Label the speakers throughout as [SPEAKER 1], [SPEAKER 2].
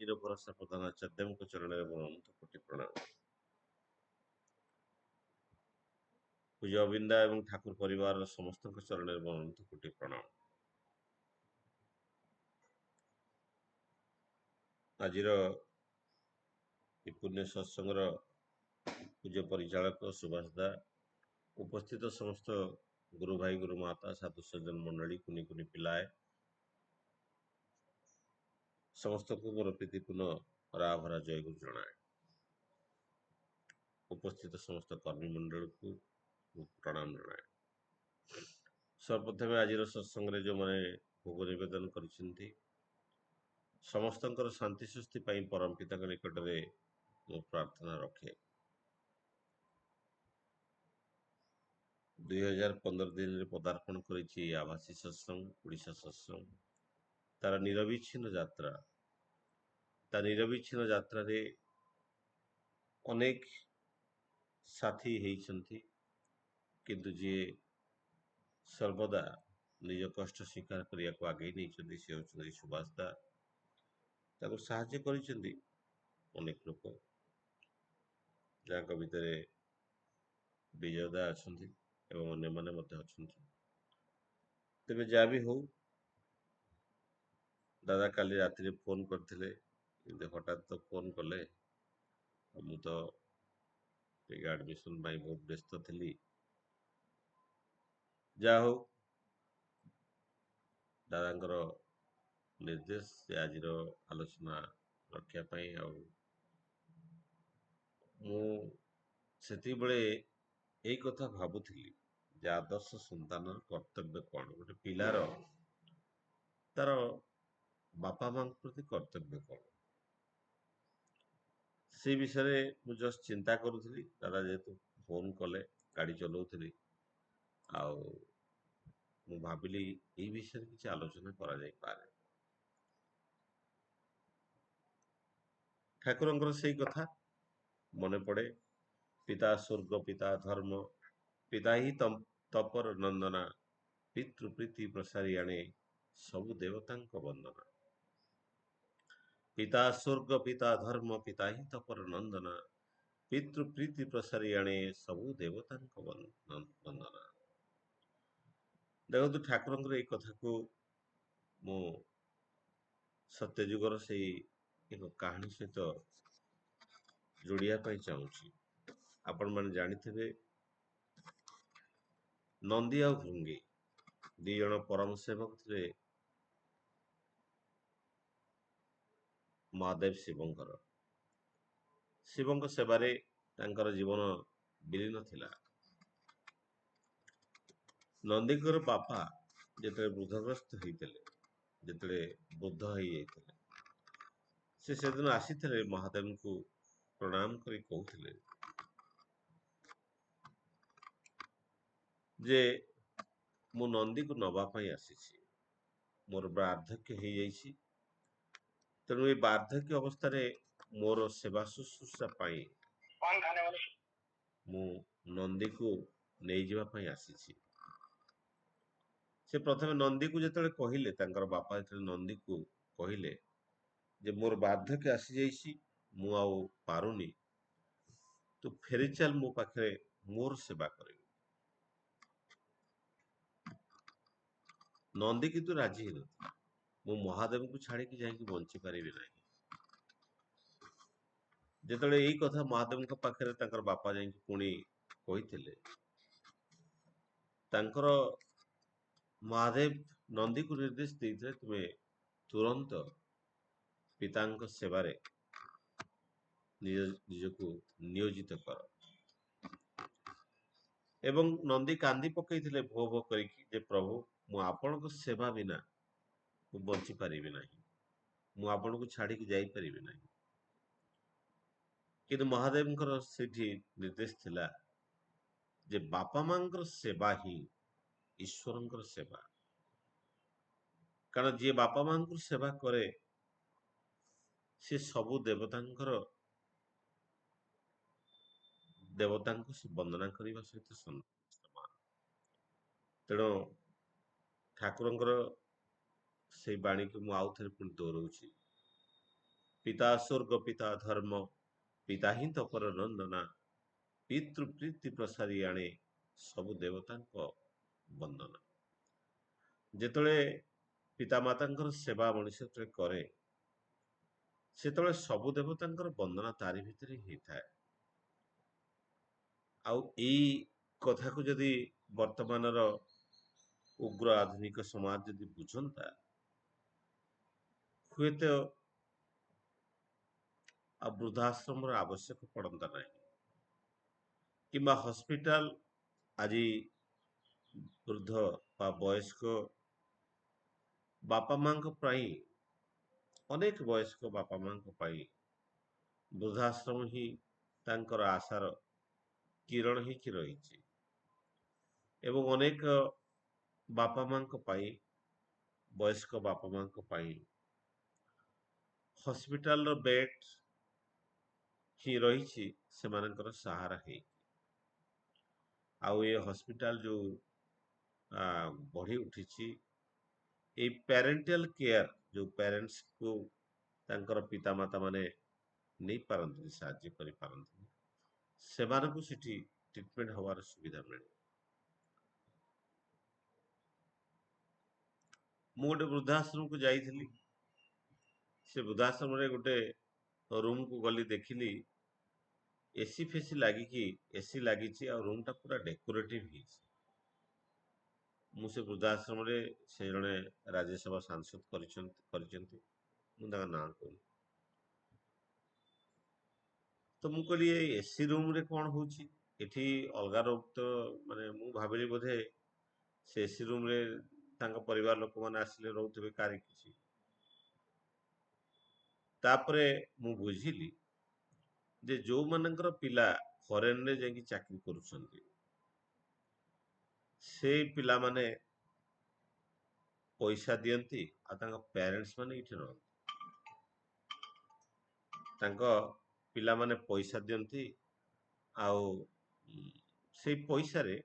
[SPEAKER 1] ଚିର ଭରସା ପ୍ରଧାନ ଆଚାର୍ଯ୍ୟଙ୍କ ଚରଣରେ ମୋର ଅନନ୍ତ କୋଟି ପ୍ରଣାମ। ପୂଜ୍ୟ ଅବିନ୍ଦା ଏବଂ ଠାକୁର ପରିବାରର ସମସ୍ତଙ୍କ ଚରଣରେ ମୋର ଅନନ୍ତ କୋଟି ପ୍ରଣାମ। ଆଜିର ଏ ପୁଣ୍ୟ ସତ୍ସଙ୍ଗର ପୂଜ୍ୟ ପରିଚାଳକ ସୁଭାଷ ଦା, ଉପସ୍ଥିତ ସମସ୍ତ ଗୁରୁ ଭାଇ ଗୁରୁ ମାତା ସାଧୁ ସଜ୍ଜନ ମଣ୍ଡଳୀ, କୁନି କୁନି ପିଲାଏ ସମସ୍ତଙ୍କୁ ମୋର ପ୍ରୀତିପୂର୍ଣ୍ଣ ରାଭରା ଜୟଗୁରୁ ଜଣାଏ। ଉପସ୍ଥିତ ସମସ୍ତ କର୍ମୀ ମଣ୍ଡଳକୁ ପ୍ରଣାମ ଜଣାଏ। ସର୍ବପ୍ରଥମେ ଆଜିର ସତ୍ସଙ୍ଗରେ ଯେଉଁମାନେ ଭୋଗ ନିବେଦନ କରିଛନ୍ତି ସମସ୍ତଙ୍କର ଶାନ୍ତି ସୁସ୍ଥି ପାଇଁ ପରମ ପିତାଙ୍କ ନିକଟରେ ମୁଁ ପ୍ରାର୍ଥନା ରଖେ। 2015 ଦିନରେ ପଦାର୍ପଣ କରିଛି ଆଭାସୀ ସତ୍ସଙ୍ଗ, ଓଡ଼ିଶା ସତ୍ସଙ୍ଗ। ତାର ନିରବିଚ୍ଛିନ୍ନ ଯାତ୍ରା, ତା ନିରବିଚ୍ଛିନ୍ନ ଯାତ୍ରାରେ ଅନେକ ସାଥୀ ହେଇଛନ୍ତି, କିନ୍ତୁ ଯିଏ ସର୍ବଦା ନିଜ କଷ୍ଟ ସ୍ୱୀକାର କରିବାକୁ ଆଗେଇ ନେଇଛନ୍ତି ସେ ହେଉଛନ୍ତି ସୁଭାଷ ଦା। ତାକୁ ସାହାଯ୍ୟ କରିଛନ୍ତି ଅନେକ ଲୋକ, ଯାହାଙ୍କ ଭିତରେ ବିଜୟ ଦା ଅଛନ୍ତି ଏବଂ ଅନ୍ୟମାନେ ମଧ୍ୟ ଅଛନ୍ତି। ତେବେ ଯାହା ବି ହଉ, ଦାଦା କାଲି ରାତିରେ ଫୋନ୍ କରିଥିଲେ, କିନ୍ତୁ ହଠାତ୍ ତ ଫୋନ୍ କଲେ। ମୁଁ ତ ଟିକେ ଆଡ଼ମିସନ୍ ପାଇଁ ବହୁତ ବ୍ୟସ୍ତ ଥିଲି। ଯାହା ହଉ, ଦାଦାଙ୍କର ନିର୍ଦ୍ଦେଶ ସେ ଆଜିର ଆଲୋଚନା ରଖିବା ପାଇଁ। ଆଉ ମୁଁ ସେତିକିବେଳେ ଏଇ କଥା ଭାବୁଥିଲି ଯେ ଆଦର୍ଶ ସନ୍ତାନର କର୍ତ୍ତବ୍ୟ କ'ଣ, ଗୋଟେ ପିଲାର ତାର ବାପା ମାଙ୍କ ପ୍ରତି କର୍ତ୍ତବ୍ୟ କ'ଣ, ସେ ବିଷୟରେ ମୁଁ ଜଷ୍ଟ ଚିନ୍ତା କରୁଥିଲି। ଦାଦା ଯେହେତୁ ଫୋନ୍ କଲେ, ଗାଡ଼ି ଚଲାଉଥିଲି, ଆଉ ମୁଁ ଭାବିଲି ଏଇ ବିଷୟରେ କିଛି ଆଲୋଚନା କରାଯାଇପାରେ। ଠାକୁରଙ୍କର ସେଇ କଥା ମନେ ପଡ଼େ, ପିତା ସ୍ୱର୍ଗ ପିତା ଧର୍ମ, ପିତା ହିଁ ତପର ନନ୍ଦନା, ପିତୃପ୍ରୀତି ପ୍ରସାରି ଆଣେ ସବୁ ଦେବତାଙ୍କ ବନ୍ଦନା। ପିତା ସ୍ୱର୍ଗ ପିତା ଧର୍ମ, ପିତା ହିଁ ତପର ନନ୍ଦନା, ପିତୃପ୍ରୀତି ପ୍ରସାରି ଆଣେ ସବୁ ଦେବତାଙ୍କ ବନ୍ଦନା। ଦେଖନ୍ତୁ, ଠାକୁରଙ୍କର ଏଇ କଥାକୁ ମୁଁ ସତ୍ୟଯୁଗର ସେଇ ଏକ କାହାଣୀ ସହିତ ଯୋଡ଼ିବା ପାଇଁ ଚାହୁଁଛି। ଆପଣମାନେ ଜାଣିଥିବେ, ନନ୍ଦୀ ଆଉ ଭୃଙ୍ଗୀ ଦି ଜଣ ପରମ ସେବକ ଥିଲେ ମହାଦେବ ଶିବଙ୍କର। ଶିବଙ୍କ ସେବାରେ ତାଙ୍କର ଜୀବନ ବିଲୀନ ଥିଲା। ନନ୍ଦୀଙ୍କର ବାପା ଯେତେବେଳେ ବୃଦ୍ଧଗ୍ରସ୍ତ ହେଇଥିଲେ, ଯେତେବେଳେ ବୃଦ୍ଧ ହେଇଯାଇଥିଲେ, ସେ ସେଦିନ ଆସିଥିଲେ ମହାଦେବଙ୍କୁ ପ୍ରଣାମ କରି କହୁଥିଲେ ଯେ ମୁଁ ନନ୍ଦୀକୁ ନବା ପାଇଁ ଆସିଛି, ମୋର ବାର୍ଦ୍ଧକ୍ୟ ହେଇଯାଇଛି, ତେଣୁ ଏ ବାର୍ଦ୍ଧକ୍ୟ ଅବସ୍ଥାରେ ମୋର ସେବା ଶୁଶ୍ରୂଷା ପାଇଁ ମୁଁ ନନ୍ଦୀକୁ ନେଇଯିବା ପାଇଁ ଆସିଛି। ସେ ପ୍ରଥମେ ନନ୍ଦୀକୁ ଯେତେବେଳେ କହିଲେ, ତାଙ୍କର ବାପା ଯେତେବେଳେ ନନ୍ଦୀକୁ କହିଲେ ଯେ ମୋର ବାର୍ଦ୍ଧକ୍ୟ ଆସିଯାଇଛି, ମୁଁ ଆଉ ପାରୁନି, ତୁ ଫେରିଚାଲ ମୋ ପାଖରେ, ମୋର ସେବା କରିବୁ। ନନ୍ଦୀ କିନ୍ତୁ ରାଜି ହେଇନଥିଲା। ମୁଁ ମହାଦେବଙ୍କୁ ଛାଡ଼ିକି ଯାଇକି ବଞ୍ଚି ପାରିବି ନାହିଁ। ଯେତେବେଳେ ଏଇ କଥା ମହାଦେବଙ୍କ ପାଖରେ ତାଙ୍କର ବାପା ଯାଇକି ପୁଣି କହିଥିଲେ, ତାଙ୍କର ମହାଦେବ ନନ୍ଦୀକୁ ନିର୍ଦ୍ଦେଶ ଦେଇଥିଲେ, ତୁମେ ତୁରନ୍ତ ପିତାଙ୍କ ସେବାରେ ନିଜକୁ ନିୟୋଜିତ କର। ଏବଂ ନନ୍ଦୀ କାନ୍ଦି ପକେଇଥିଲେ ଭୋ ଭୋ କରିକି ଯେ ପ୍ରଭୁ, ମୁଁ ଆପଣଙ୍କ ସେବା ବିନା ମୁଁ ବଞ୍ଚି ପାରିବି ନାହିଁ, ମୁଁ ଆପଣଙ୍କୁ ଛାଡ଼ିକି ଯାଇପାରିବି ନାହିଁ। କିନ୍ତୁ ମହାଦେବଙ୍କର ସେଠି ନିର୍ଦ୍ଦେଶ ଥିଲା ଯେ ବାପା ମାଙ୍କର ସେବା ହିଁ ଈଶ୍ୱରଙ୍କର ସେବା। କାରଣ ଯିଏ ବାପା ମାଙ୍କର ସେବା କରେ ସେ ସବୁ ଦେବତାଙ୍କୁ ସେ ବନ୍ଦନା କରିବା ସହିତ ସମାନ। ତେଣୁ ଠାକୁରଙ୍କର ସେଇ ବାଣୀକୁ ମୁଁ ଆଉ ଥରେ ପୁଣି ଦୋହରଉଛି ପିତା ସ୍ୱର୍ଗ ପିତା ଧର୍ମ ପିତା ହିଁ ତପର ନନ୍ଦନା ପିତୃପ୍ରୀତି ପ୍ରସାରି ଆଣେ ସବୁ ଦେବତାଙ୍କ ବନ୍ଦନା। ଯେତେବେଳେ ପିତାମାତାଙ୍କର ସେବା ମଣିଷ ଯେତେବେଳେ କରେ ସେତେବେଳେ ସବୁ ଦେବତାଙ୍କର ବନ୍ଦନା ତାରି ଭିତରେ ହେଇଥାଏ। ଆଉ ଏଇ କଥାକୁ ଯଦି ବର୍ତ୍ତମାନର ଉଗ୍ର ଆଧୁନିକ ସମାଜ ଯଦି ବୁଝନ୍ତା, ହୁଏତ ଆଉ ବୃଦ୍ଧାଶ୍ରମର ଆବଶ୍ୟକ ପଡନ୍ତା ନାହିଁ, କିମ୍ବା ହସ୍ପିଟାଲ ଆଜି ବୃଦ୍ଧ ବା ବୟସ୍କ ବାପା ମାଙ୍କ ପାଇଁ, ଅନେକ ବୟସ୍କ ବାପା ମାଙ୍କ ପାଇଁ ବୃଦ୍ଧାଶ୍ରମ ହିଁ ତାଙ୍କର ଆଶାର କିରଣ ହେଇକି ରହିଛି। ଏବଂ ଅନେକ ବାପା ମାଙ୍କ ପାଇଁ, ବୟସ୍କ ବାପା ମାଙ୍କ ପାଇଁ ହସ୍ପିଟାଲର ବେଡ୍ ହିଁ ରହିଛି ସେମାନଙ୍କର ସାହାରା ହେଇ। ଆଉ ଏ ହସ୍ପିଟାଲ ଯୋଉ ବଢି ଉଠିଛି, ଏଇ ପ୍ୟାରେଣ୍ଟାଲ କେୟାର, ଯୋଉ ପ୍ୟାରେଣ୍ଟସକୁ ତାଙ୍କର ପିତାମାତା ମାନେ ନେଇପାରନ୍ତିନି, ସାହାଯ୍ୟ କରିପାରନ୍ତିନି, ସେମାନଙ୍କୁ ସେଠି ଟ୍ରିଟମେଣ୍ଟ ହବାର ସୁବିଧା ମିଳେ। ମୁଁ ଗୋଟେ ବୃଦ୍ଧାଶ୍ରମକୁ ଯାଇଥିଲି। ସେ ବୃଦ୍ଧାଶ୍ରମରେ ଗୋଟେ ରୁମକୁ ଗଲି, ଦେଖିଲି ଏସି ଫେସି ଲାଗିକି, ଏସି ଲାଗିଛି ଆଉ ରୁମଟା ପୁରା ଡେକୋରେଟିଭ ହେଇଛି। ମୁଁ ସେ ବୃଦ୍ଧାଶ୍ରମରେ, ସେ ଜଣେ ରାଜ୍ୟସଭା ସାଂସଦ କରିଛନ୍ତି, ମୁଁ ତାଙ୍କ ନାଁ କହିଲି। ତ ମୁଁ କହିଲି ଏଇ ଏସି ରୁମରେ କଣ ହଉଛି ଏଠି? ଅଲଗା ରୁମ ତ, ମାନେ ମୁଁ ଭାବିଲି ବୋଧେ ସେ ଏସି ରୁମରେ ତାଙ୍କ ପରିବାର ଲୋକମାନେ ଆସିଲେ ରହୁଥିବେ, କାହାର କିଛି। ତାପରେ ମୁଁ ବୁଝିଲି ଯେ ଯୋଉମାନଙ୍କର ପିଲା ଫରେନରେ ଯାଇକି ଚାକିରି କରୁଛନ୍ତି, ସେଇ ପିଲାମାନେ ପଇସା ଦିଅନ୍ତି ଆଉ ତାଙ୍କ ପ୍ୟାରେଣ୍ଟସ ମାନେ ଏଇଠି ରହନ୍ତି। ତାଙ୍କ ପିଲାମାନେ ପଇସା ଦିଅନ୍ତି ଆଉ ସେଇ ପଇସାରେ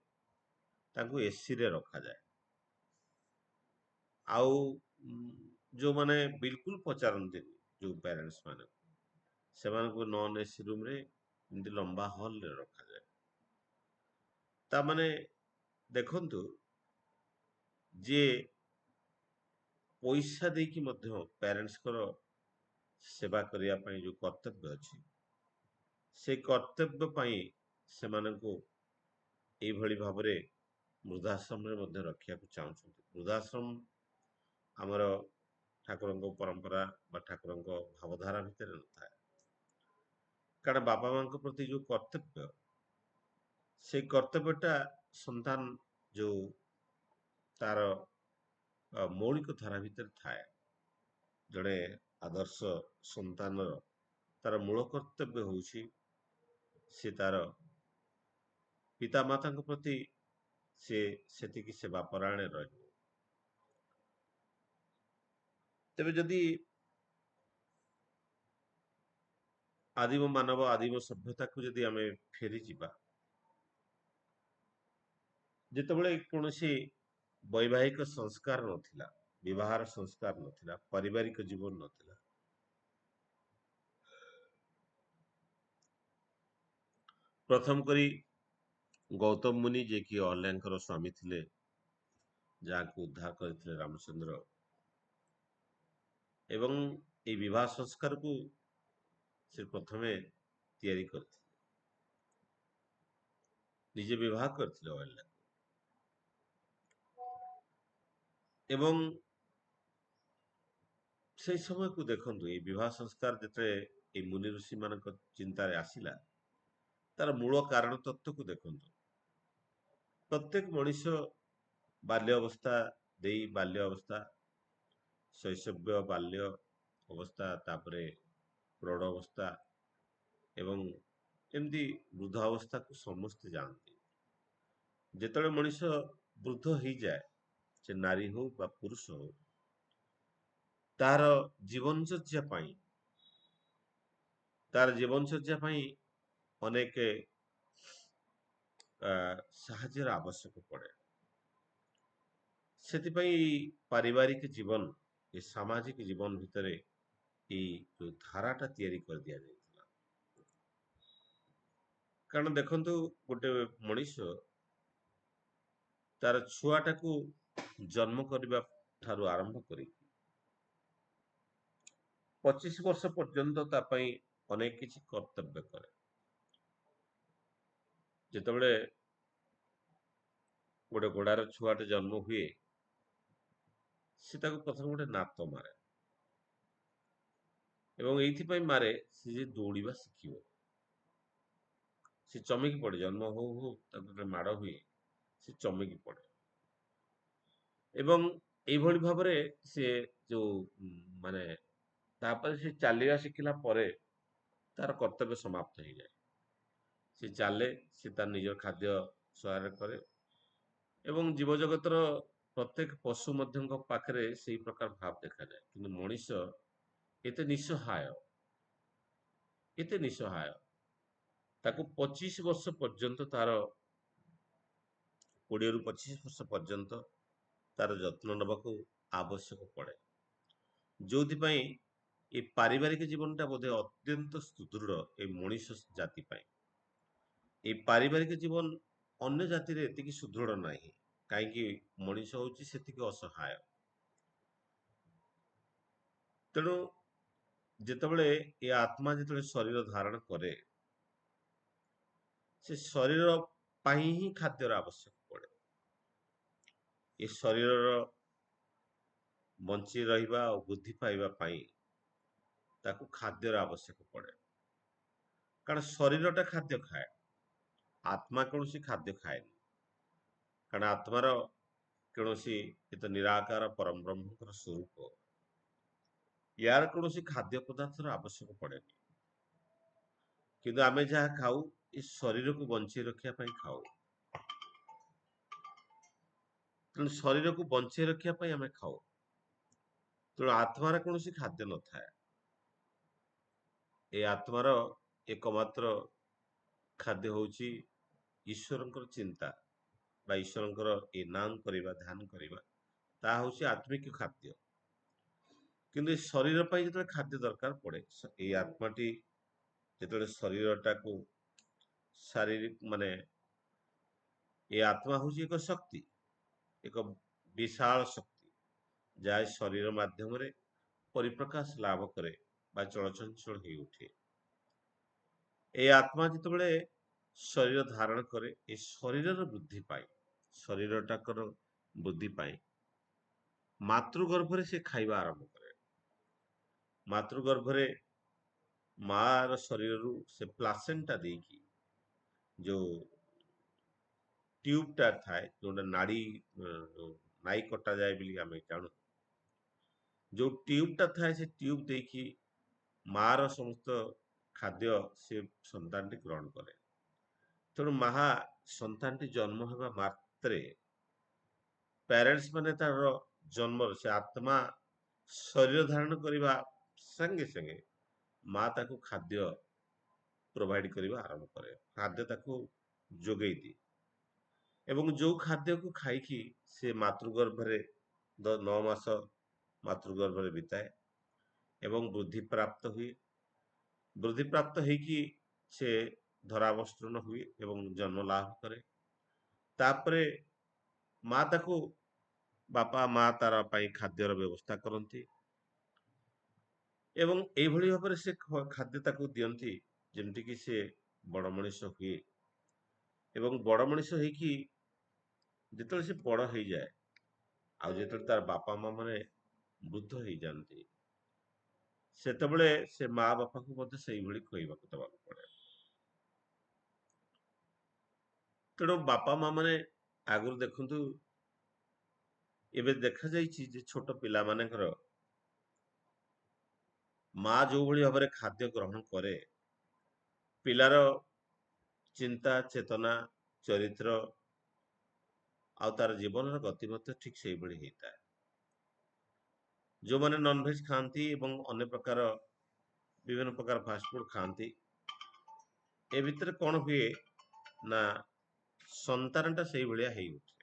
[SPEAKER 1] ତାଙ୍କୁ ଏସିରେ ରଖାଯାଏ। ଆଉ ଯୋଉମାନେ ବିଲକୁଲ ପଚାରନ୍ତିନି, ଯୋଉ ପ୍ୟାରେଣ୍ଟସ ମାନେ, ସେମାନଙ୍କୁ ନନ୍ ଏସି ରୁମରେ ଏମିତି ଲମ୍ବା ହଲରେ ରଖାଯାଏ। ତାମାନେ ଦେଖନ୍ତୁ, ଯିଏ ପଇସା ଦେଇକି ମଧ୍ୟ ପ୍ୟାରେଣ୍ଟସଙ୍କର ସେବା କରିବା ପାଇଁ ଯୋଉ କର୍ତ୍ତବ୍ୟ ଅଛି, ସେଇ କର୍ତ୍ତବ୍ୟ ପାଇଁ ସେମାନଙ୍କୁ ଏଇଭଳି ଭାବରେ ବୃଦ୍ଧାଶ୍ରମରେ ମଧ୍ୟ ରଖିବାକୁ ଚାହୁଁଛନ୍ତି। ବୃଦ୍ଧାଶ୍ରମ ଆମର ଠାକୁରଙ୍କ ପରମ୍ପରା ବା ଠାକୁରଙ୍କ ଭାବଧାରା ଭିତରେ ନଥାଏ। କାରଣ ବାପା ମାଙ୍କ ପ୍ରତି ଯୋଉ କର୍ତ୍ତବ୍ୟ, ସେଇ କର୍ତ୍ତବ୍ୟଟା ସନ୍ତାନ ଯୋଉ ତାର ମୌଳିକ ଧାରା ଭିତରେ ଥାଏ। ଜଣେ ଆଦର୍ଶ ସନ୍ତାନର ତାର ମୂଳ କର୍ତ୍ତବ୍ୟ ହଉଛି ସେ ତାର ପିତାମାତାଙ୍କ ପ୍ରତି ସେ ସେତିକି ସେବା ପରାୟଣ ରହିବ। ତେବେ ଯଦି ଆଦିମ ମାନବ, ଆଦିମ ସଭ୍ୟତାକୁ ଯଦି ଆମେ ଫେରିଯିବା, ଯେତେବେଳେ କୌଣସି ବୈବାହିକ ସଂସ୍କାର ନଥିଲା, ବିବାହର ସଂସ୍କାର ନଥିଲା, ପାରିବାରିକ ଜୀବନ ନଥିଲା, ପ୍ରଥମ କରି ଗୌତମ ମୁନି, ଯିଏକି ଅହଲ୍ୟାଙ୍କର ସ୍ୱାମୀ ଥିଲେ, ଯାହାକୁ ଉଦ୍ଧାର କରିଥିଲେ ରାମଚନ୍ଦ୍ର, ଏବଂ এই ବିବାହ ସଂସ୍କାରକୁ ସେ ପ୍ରଥମେ ତିଆରି କରିଥିଲେ, ନିଜେ ବିବାହ କରିଥିଲେ ଅହଲ୍ୟା। ଏବଂ ସେଇ ସମୟକୁ ଦେଖନ୍ତୁ, ଏଇ ବିବାହ ସଂସ୍କାର ଯେତେବେଳେ ଏଇ ମୁନି ଋଷି ମାନଙ୍କ ଚିନ୍ତାରେ ଆସିଲା, ତାର ମୂଳ କାରଣ ତତ୍ତ୍ୱକୁ ଦେଖନ୍ତୁ। ପ୍ରତ୍ୟେକ ମଣିଷ ବାଲ୍ୟ ଅବସ୍ଥା ଦେଇ, ବାଲ୍ୟ ଅବସ୍ଥା, ଶୈଶବ୍ୟ, ବାଲ୍ୟ ଅବସ୍ଥା, ତାପରେ ପ୍ରୌଢ଼ ଅବସ୍ଥା ଏବଂ ଏମିତି ବୃଦ୍ଧ ଅବସ୍ଥାକୁ ସମସ୍ତେ ଯାଆନ୍ତି। ଯେତେବେଳେ ମଣିଷ ବୃଦ୍ଧ ହେଇଯାଏ, ସେ ନାରୀ ହଉ ବା ପୁରୁଷ ହଉ, ତାର ଜୀବନଚର୍ଯ୍ୟା ପାଇଁ, ତାର ଜୀବନଚର୍ଯ୍ୟା ପାଇଁ ଅନେକ ସାହାଯ୍ୟର ଆବଶ୍ୟକ ପଡେ। ସେଥିପାଇଁ ପାରିବାରିକ ଜୀବନ, ଏ ସାମାଜିକ ଜୀବନ ଭିତରେ ଏଇ ଯୋଉ ଧାରାଟା ତିଆରି କରିଦିଆଯାଇଥିଲା। କାରଣ ଦେଖନ୍ତୁ, ଗୋଟେ ମଣିଷ ତାର ଛୁଆଟାକୁ ଜନ୍ମ କରିବା ଠାରୁ ଆରମ୍ଭ କରି 25 ବର୍ଷ ପର୍ଯ୍ୟନ୍ତ ତା ପାଇଁ ଅନେକ କିଛି କର୍ତ୍ତବ୍ୟ କରେ। ଯେତେବେଳେ ଗୋଟେ ଘୋଡାର ଛୁଆଟେ ଜନ୍ମ ହୁଏ, ସେ ତାକୁ ପ୍ରଥମେ ଗୋଟେ ନାତ ମାରେ ଏବଂ ଏଇଥିପାଇଁ ମାରେ ସେ ଯେ ଦୌଡ଼ିବା ଶିଖିବ। ସେ ଚମକି ପଡେ, ଜନ୍ମ ହଉ ହଉ ତାକୁ ଗୋଟେ ମାଡ଼ ହୁଏ, ସେ ଚମକି ପଡେ ଏବଂ ଏଇଭଳି ଭାବରେ ସେ ଯୋଉ ମାନେ ତାପରେ ସେ ଚାଲିବା ଶିଖିଲା ପରେ ତାର କର୍ତ୍ତବ୍ୟ ସମାପ୍ତ ହେଇଯାଏ। ସେ ଚାଲେ, ସେ ତାର ନିଜ ଖାଦ୍ୟ ସହାୟ କରେ ଏବଂ ଜୀବଜଗତର ପ୍ରତ୍ୟେକ ପଶୁ ମଧ୍ୟଙ୍କ ପାଖରେ ସେଇ ପ୍ରକାର ଭାବ ଦେଖାଯାଏ। କିନ୍ତୁ ମଣିଷ ଏତେ ନିଃସହାୟ, ଏତେ ନିଃସହାୟ, ତାକୁ 25 ବର୍ଷ ପର୍ଯ୍ୟନ୍ତ, ତାର 20ରୁ 25 ବର୍ଷ ପର୍ଯ୍ୟନ୍ତ ତାର ଯତ୍ନ ନେବାକୁ ଆବଶ୍ୟକ ପଡେ। ଯୋଉଥିପାଇଁ ଏ ପାରିବାରିକ ଜୀବନଟା ବୋଧେ ଅତ୍ୟନ୍ତ ସୁଦୃଢ ଏ ମଣିଷ ଜାତି ପାଇଁ। এই ପାରିବାରିକ ଜୀବନ ଅନ୍ୟ ଜାତିରେ ଏତିକି ସୁଦୃଢ ନାହିଁ, କାହିଁକି ମଣିଷ ହଉଛି ସେତିକି ଅସହାୟ। ତେଣୁ ଯେତେବେଳେ ଏ ଆତ୍ମା ଯେତେବେଳେ ଶରୀର ଧାରଣ କରେ, ସେ ଶରୀର ପାଇଁ ହିଁ ଖାଦ୍ୟର ଆବଶ୍ୟକ ପଡେ। ଏ ଶରୀରର ବଞ୍ଚି ରହିବା ଆଉ ବୃଦ୍ଧି ପାଇବା ପାଇଁ ତାକୁ ଖାଦ୍ୟର ଆବଶ୍ୟକ ପଡେ। କାରଣ ଶରୀରଟା ଖାଦ୍ୟ ଖାଏ, ଆତ୍ମା କୌଣସି ଖାଦ୍ୟ ଖାଏନି। କାରଣ ଆତ୍ମାର କୌଣସି ଏ ନିରାକାର ପରମ ବ୍ରହ୍ମଙ୍କର ସ୍ୱରୂପ, ୟାର କୌଣସି ଖାଦ୍ୟ ପଦାର୍ଥର ଆବଶ୍ୟକ ପଡେନି। କିନ୍ତୁ ଆମେ ଯାହା ଖାଉ, ଏ ଶରୀରକୁ ବଞ୍ଚେଇ ରଖିବା ପାଇଁ ଖାଉ। ତେଣୁ ଶରୀରକୁ ବଞ୍ଚେଇ ରଖିବା ପାଇଁ ଆମେ ଖାଉ। ତେଣୁ ଆତ୍ମାର କୌଣସି ଖାଦ୍ୟ ନଥାଏ। ଏ ଆତ୍ମାର ଏକମାତ୍ର ଖାଦ୍ୟ ହଉଛି ଈଶ୍ୱରଙ୍କର ଚିନ୍ତା ବା ଈଶ୍ୱରଙ୍କର ଏ ନାମ କରିବା, ଧ୍ୟାନ କରିବା, ତାହା ହଉଛି ଆତ୍ମିକ ଖାଦ୍ୟ। କିନ୍ତୁ ଏ ଶରୀର ପାଇଁ ଯେତେବେଳେ ଖାଦ୍ୟ ଦରକାର ପଡେ, ଏଇ ଆତ୍ମାଟି ଯେତେବେଳେ ଶରୀରଟାକୁ ଶାରୀରିକ ଏ ଆତ୍ମା ହଉଛି ଏକ ଶକ୍ତି, ଏକ ବିଶାଳ ଶକ୍ତି, ଯାହା ଶରୀର ମାଧ୍ୟମରେ ପରିପ୍ରକାଶ ଲାଭ କରେ ବା ଚଳଚଞ୍ଚଳ ହେଇ ଉଠେ। এই ଆତ୍ମା ଯେତେବେଳେ ଶରୀର ଧାରଣ କରେ, ଏ ଶରୀରର ବୃଦ୍ଧି ପାଇଁ, ଶରୀରଟାଙ୍କର ବୃଦ୍ଧି ପାଇଁ ମାତୃଗର୍ଭରେ ସେ ଖାଇବା ଆରମ୍ଭ କରେ। ମାତୃଗର୍ଭରେ ମାର ଶରୀରରୁ ସେ ପ୍ଲାସେଣ୍ଟା ଦେଇକି ଯୋଉ ଟ୍ୟୁବଟା ଥାଏ, ଯୋଉଟା ନାଇ କଟାଯାଏ ବୋଲି ଆମେ ଜାଣୁ, ଯୋଉ ଟ୍ୟୁବଟା ଥାଏ, ସେ ଟ୍ୟୁବ ଦେଇକି ମାର ସମସ୍ତ ଖାଦ୍ୟ ସେ ସନ୍ତାନଟି ଗ୍ରହଣ କରେ। ତେଣୁ ମାହା ସନ୍ତାନଟି ଜନ୍ମ ହେବା ମାତ୍ରେ ପ୍ୟାରେଣ୍ଟସ୍ ମାନେ ତାର ଜନ୍ମର ସେ ଆତ୍ମା ଶରୀର ଧାରଣ କରିବା ସାଙ୍ଗେ ସାଙ୍ଗେ ମା ତାକୁ ଖାଦ୍ୟ ପ୍ରୋଭାଇଡ କରିବା ଆରମ୍ଭ କରେ, ଖାଦ୍ୟ ତାକୁ ଯୋଗେଇ ଦିଏ ଏବଂ ଯୋଉ ଖାଦ୍ୟକୁ ଖାଇକି ସେ ମାତୃଗର୍ଭରେ 9 ମାସ ମାତୃଗର୍ଭରେ ବିତାଏ ଏବଂ ବୃଦ୍ଧି ପ୍ରାପ୍ତ ହୁଏ। ବୃଦ୍ଧି ପ୍ରାପ୍ତ ହେଇକି ସେ ଧରାବସ୍ତରଣ ହୁଏ ଏବଂ ଜନ୍ମ ଲାଭ କରେ। ତାପରେ ମା ତାକୁ, ବାପା ମା ତାର ପାଇଁ ଖାଦ୍ୟର ବ୍ୟବସ୍ଥା କରନ୍ତି ଏବଂ ଏଇଭଳି ଭାବରେ ସେ ଖାଦ୍ୟ ତାକୁ ଦିଅନ୍ତି ଯେମିତିକି ସେ ବଡ ମଣିଷ ହୁଏ ଏବଂ ବଡ ମଣିଷ ହେଇକି ଯେତେବେଳେ ସେ ବଡ ହେଇଯାଏ, ଆଉ ଯେତେବେଳେ ତାର ବାପା ମା ମାନେ ବୃଦ୍ଧ ହେଇଯାଆନ୍ତି, ସେତେବେଳେ ସେ ମା ବାପାକୁ ମଧ୍ୟ ସେଇଭଳି ଖୋଇବାକୁ ଦେବାକୁ ପଡେ। ତେଣୁ ବାପା ମା ମାନେ ଆଗରୁ ଦେଖନ୍ତୁ, ଏବେ ଦେଖାଯାଇଛି ଯେ ଛୋଟ ପିଲାମାନଙ୍କର ମା ଯୋଉ ଭଳି ଭାବରେ ଖାଦ୍ୟ ଗ୍ରହଣ କରେ, ପିଲାର ଚିନ୍ତା, ଚେତନା, ଚରିତ୍ର ଆଉ ତାର ଜୀବନର ଗତି ମଧ୍ୟ ଠିକ ସେଇଭଳି ହେଇଥାଏ। ଯୋଉମାନେ ନନଭେଜ ଖାଆନ୍ତି ଏବଂ ଅନ୍ୟ ପ୍ରକାର ବିଭିନ୍ନ ପ୍ରକାର ଫାଷ୍ଟଫୁଡ ଖାଆନ୍ତି, ଏ ଭିତରେ କଣ ହୁଏ ନା ସନ୍ତାନଟା ସେଇଭଳିଆ ହେଇ ଉଠେ।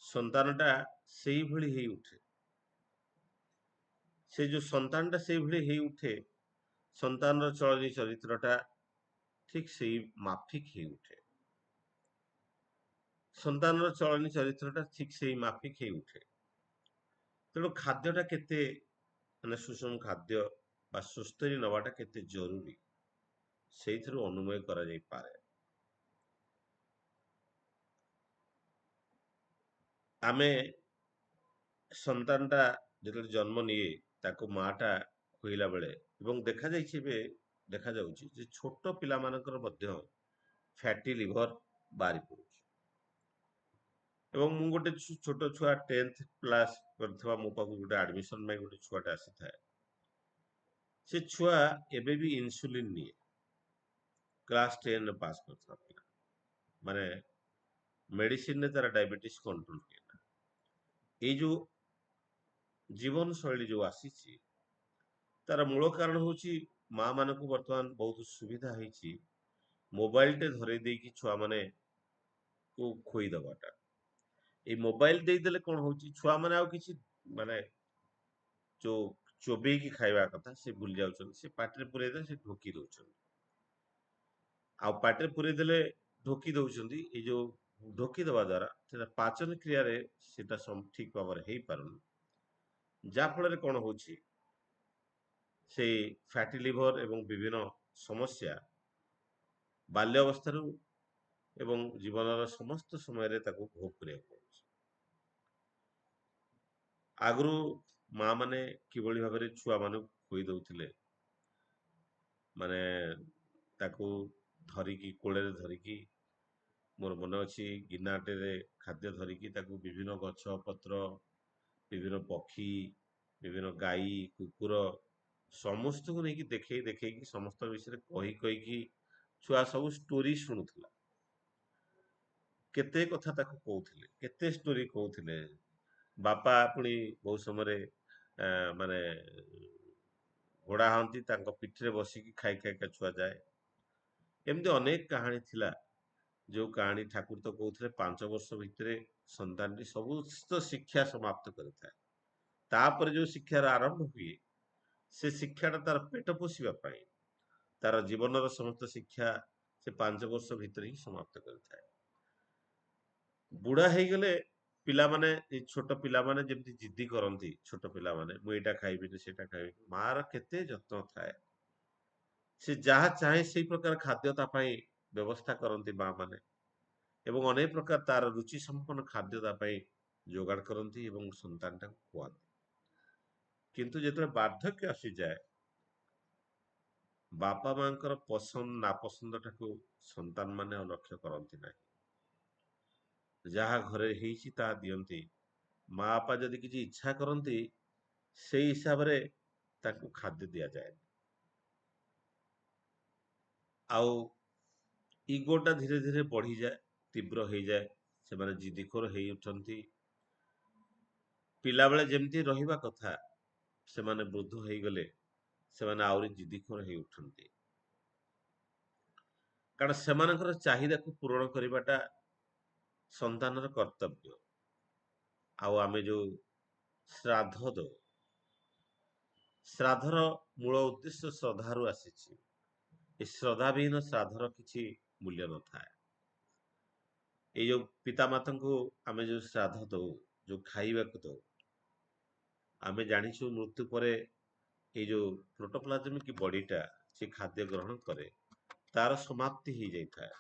[SPEAKER 1] ସନ୍ତାନଟା ସେଇଭଳି ହେଇ ଉଠେ। ସେ ଯୋଉ ସନ୍ତାନଟା ସେଇଭଳି ହେଇ ଉଠେ, ସନ୍ତାନର ଚଳନୀ ଚରିତ୍ରଟା ଠିକ ସେଇ ମାଫିକ ହେଇ ଉଠେ। ସନ୍ତାନର ଚଳନୀ ଚରିତ୍ରଟା ଠିକ ସେଇ ମାଫିକ ହେଇ ଉଠେ। ତେଣୁ ଖାଦ୍ୟଟା କେତେ ମାନେ ସୁଷମ ଖାଦ୍ୟ ବା ସୁସ୍ଥରି ନବାଟା କେତେ ଜରୁରୀ ସେଇଥିରୁ ଅନୁମୟ କରାଯାଇପାରେ। ଆମେ ସନ୍ତାନଟା ଯେତେବେଳେ ଜନ୍ମ ନିଏ ତାକୁ ମାଟା ଖୁଇଲା ବେଳେ ଏବଂ ଦେଖାଯାଉଛି ଯେ ଛୋଟ ପିଲାମାନଙ୍କର ମଧ୍ୟ ଫ୍ୟାଟି ଲିଭର ବାହାରି ପଡୁଛି। ଏବଂ ମୁଁ ଗୋଟେ ଛୋଟ ଛୁଆ 10th କ୍ଲାସ କରିଥିବା ମୋ ପାଖକୁ ଗୋଟେ ଆଡମିସନ ପାଇଁ ଗୋଟେ ଛୁଆଟେ ଆସିଥାଏ। ସେ ଛୁଆ ଏବେ ବି ଇନସୁଲିନ ନିଏ, କ୍ଲାସ 10 ରେ ପାସ୍ କରିଥିବା ପିଲା, ମାନେ ମେଡିସିନରେ ତାର ଡାଇବେଟିସ କଣ୍ଟ୍ରୋଲ ହୁଏ। ଏଇ ଯୋଉ ଜୀବନ ଶୈଳୀ ଯୋଉ ଆସିଛି ତାର ମୂଳ କାରଣ ହଉଛି ମା ମାନଙ୍କୁ ବର୍ତ୍ତମାନ ବହୁତ ସୁବିଧା ହେଇଛି ମୋବାଇଲଟେ ଧରେଇ ଦେଇକି ଛୁଆ ମାନେ କୁ ଖୋଇଦବାଟା। ଏଇ ମୋବାଇଲ ଦେଇଦେଲେ କଣ ହଉଛି ଛୁଆ ମାନେ ଆଉ କିଛି ମାନେ ଯୋଉ ଚୋବେଇକି ଖାଇବା କଥା ସେ ଭୁଲି ଯାଉଛନ୍ତି, ସେ ପାଟିରେ ପୁରେଇ ଦେଲେ ସେ ଢୋକି ଦଉଛନ୍ତି। ଆଉ ପାଟିରେ ପୁରେଇ ଦେଲେ ଢୋକି ଦଉଛନ୍ତି, ଏଇ ଯୋଉ ଢୋକି ଦେବା ଦ୍ଵାରା ସେଟା ପାଚନ କ୍ରିୟାରେ ସେଟା ଠିକ ଭାବରେ ହେଇପାରୁନି। ଯାହା ଫଳରେ କଣ ହଉଛି ସେଇ ଫ୍ୟାଟି ଲିଭର ଏବଂ ବିଭିନ୍ନ ସମସ୍ୟା ବାଲ୍ୟ ଅବସ୍ଥାରୁ ଏବଂ ଜୀବନର ସମସ୍ତ ସମୟରେ ତାକୁ ଭୋଗ କରିବାକୁ ପଡୁଛି। ଆଗରୁ ମା ମାନେ କିଭଳି ଭାବରେ ଛୁଆ ମାନଙ୍କୁ ଖୋଇ ଦଉଥିଲେ, ମାନେ ତାକୁ ଧରିକି କୋଳରେ ଧରିକି, ମୋର ମନେ ଅଛି ଗିନାଟେରେ ଖାଦ୍ୟ ଧରିକି ତାକୁ ବିଭିନ୍ନ ଗଛ ପତ୍ର, ବିଭିନ୍ନ ପକ୍ଷୀ, ବିଭିନ୍ନ ଗାଈ କୁକୁର ସମସ୍ତଙ୍କୁ ନେଇକି ଦେଖେଇକି ସମସ୍ତ ବିଷୟରେ କହିକି ଛୁଆ ସବୁ ଷ୍ଟୋରି ଶୁଣୁଥିଲା। କେତେ କଥା ତାକୁ କହୁଥିଲେ, କେତେ ଷ୍ଟୋରି କହୁଥିଲେ। ବାପା ପୁଣି ବହୁତ ସମୟରେ ମାନେ ଘୋଡା ହନ୍ତି ତାଙ୍କ ପିଠିରେ ବସିକି ଖାଇ ଖାଇକା ଛୁଆ ଯାଏ। ଏମିତି ଅନେକ କାହାଣୀ ଥିଲା ଯୋଉ କାହାଣୀ ଠାକୁର ତ କହୁଥିଲେ 5 ବର୍ଷ ଭିତରେ ସନ୍ତାନଟି ସମସ୍ତ ଶିକ୍ଷା ସମାପ୍ତ କରିଥାଏ। ତାପରେ ଯୋଉ ଶିକ୍ଷାର ଆରମ୍ଭ ହୁଏ ସେ ଶିକ୍ଷାଟା ତାର ପେଟ ପୋଷିବା ପାଇଁ, ତାର ଜୀବନର ସମସ୍ତ ଶିକ୍ଷା ସେ 5 ବର୍ଷ ଭିତରେ ହିଁ ସମାପ୍ତ କରିଥାଏ। ବୁଢା ହେଇଗଲେ ପିଲାମାନେ, ଏଇ ଛୋଟ ପିଲାମାନେ ଯେମିତି ଜିଦ୍ଦି କରନ୍ତି, ଛୋଟ ପିଲାମାନେ ମୁଁ ଏଇଟା ଖାଇବିନି ସେଇଟା ଖାଇବିନି, ମାର କେତେ ଯତ୍ନ ଥାଏ। ସେ ଯାହା ଚାହେଁ ସେଇ ପ୍ରକାର ଖାଦ୍ୟ ତା ପାଇଁ ବ୍ୟବସ୍ଥା କରନ୍ତି ମା ମାନେ, ଏବଂ ଅନେକ ପ୍ରକାର ତାର ରୁଚି ସମ୍ପନ୍ନ ଖାଦ୍ୟ ତା ପାଇଁ ଯୋଗାଡ଼ କରନ୍ତି ଏବଂ ସନ୍ତାନଟାକୁ ଖୁଆନ୍ତି। କିନ୍ତୁ ଯେତେବେଳେ ବାର୍ଦ୍ଧକ୍ୟ ଆସିଯାଏ ବାପା ମାଙ୍କର ପସନ୍ଦ ନାପସନ୍ଦଟାକୁ ସନ୍ତାନ ମାନେ ଆଉ ଲକ୍ଷ୍ୟ କରନ୍ତି ନାହିଁ। ଯାହା ଘରେ ହେଇଛି ତାହା ଦିଅନ୍ତି। ମା ବାପା ଯଦି କିଛି ଇଚ୍ଛା କରନ୍ତି ସେଇ ହିସାବରେ ତାଙ୍କୁ ଖାଦ୍ୟ ଦିଆଯାଏ। ଆଉ ଇଗୋଟା ଧୀରେ ଧୀରେ ବଢିଯାଏ, ତୀବ୍ର ହେଇଯାଏ, ସେମାନେ ଜିଦିଖୋର ହେଇ ଉଠନ୍ତି। ପିଲାବେଳେ ଯେମିତି ରହିବା କଥା ସେମାନେ ବୃଦ୍ଧ ହେଇଗଲେ ସେମାନେ ଆହୁରି ଜିଦିଖୋର ହେଇ ଉଠନ୍ତି। କାରଣ ସେମାନଙ୍କର ଚାହିଦାକୁ ପୂରଣ କରିବାଟା ସନ୍ତାନର କର୍ତ୍ତବ୍ୟ। ଆଉ ଆମେ ଯୋଉ ଶ୍ରାଦ୍ଧ ଦଉ, ଶ୍ରାଦ୍ଧର ମୂଳ ଉଦ୍ଦେଶ୍ୟ ଶ୍ରଦ୍ଧାରୁ ଆସିଛି। ଏ ଶ୍ରଦ୍ଧା ବିହୀନ ଶ୍ରାଦ୍ଧର କିଛି ମୂଲ୍ୟ ନଥାଏ। ଏଇ ଯୋଉ ପିତାମାତାଙ୍କୁ ଆମେ ଯୋଉ ଶ୍ରାଦ୍ଧ ଦଉ, ଯୋଉ ଖାଇବାକୁ ଦଉ, ଆମେ ଜାଣିଛୁ ମୃତ୍ୟୁ ପରେ ଏଇ ଯୋଉ ପ୍ରୋଟୋପ୍ଲାଜମିକ ବଡିଟା ସେ ଖାଦ୍ୟ ଗ୍ରହଣ କରେ ତାର ସମାପ୍ତି ହେଇଯାଇଥାଏ।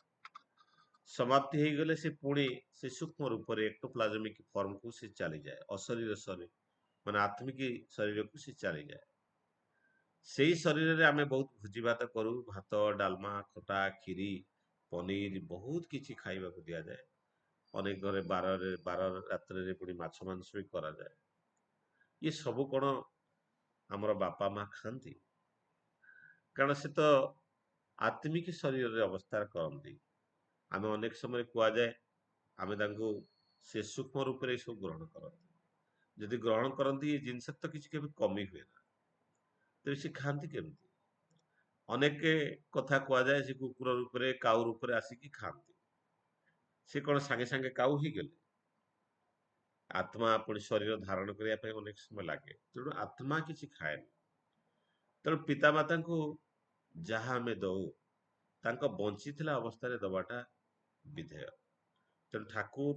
[SPEAKER 1] ସମାପ୍ତି ହେଇଗଲେ ସେ ପୁଣି ସେ ସୂକ୍ଷ୍ମ ରୂପରେ ଏକ୍ଟୋପ୍ଲାଜମିକ ଫର୍ମକୁ ସେ ଚାଲିଯାଏ, ଅଶରୀର ଶରୀର ମାନେ ଆତ୍ମିକ ଶରୀରକୁ ସେ ଚାଲିଯାଏ। ସେଇ ଶରୀରରେ ଆମେ ବହୁତ ଭୋଜି ଭାତ କରୁ, ଭାତ ଡାଲମା ଖଟା ଖିରି ପନିର ବହୁତ କିଛି ଖାଇବାକୁ ଦିଆଯାଏ। ଅନେକ ଘରେ ବାର ରାତ୍ରରେ ପୁଣି ମାଛ ମାଂସ ବି କରାଯାଏ। ଇଏ ସବୁ କଣ ଆମର ବାପା ମା ଖାଆନ୍ତି? କାରଣ ସେ ତ ଆତ୍ମିକ ଶରୀରରେ ଅବସ୍ଥାର କରନ୍ତି। ଆମେ ଅନେକ ସମୟରେ କୁହାଯାଏ ଆମେ ତାଙ୍କୁ ସେ ସୂକ୍ଷ୍ମ ରୂପରେ ସବୁ ଗ୍ରହଣ କରନ୍ତି। ଯଦି ଗ୍ରହଣ କରନ୍ତି ଏ ଜିନିଷ ତ କିଛି କେବେ କମି ହୁଏ ନା, ତେବେ ସେ ଖାଆନ୍ତି କେମିତି? ଅନେକ କଥା କୁହାଯାଏ ସେ କୁକୁର ରୂପରେ କାଉ ରୂପରେ ଆସିକି ଖାଆନ୍ତି। ସେ କଣ ସାଙ୍ଗେ ସାଙ୍ଗେ କାଉ ହେଇଗଲେ? ଆତ୍ମା ପୁଣି ଶରୀର ଧାରଣ କରିବା ପାଇଁ ଅନେକ ସମୟ ଲାଗେ। ତେଣୁ ଆତ୍ମା କିଛି ଖାଏନି। ତେଣୁ ପିତାମାତାଙ୍କୁ ଯାହା ଆମେ ଦଉ ତାଙ୍କ ବଞ୍ଚିଥିଲା ଅବସ୍ଥାରେ ଦବାଟା ବିଧେୟ। ତେଣୁ ଠାକୁର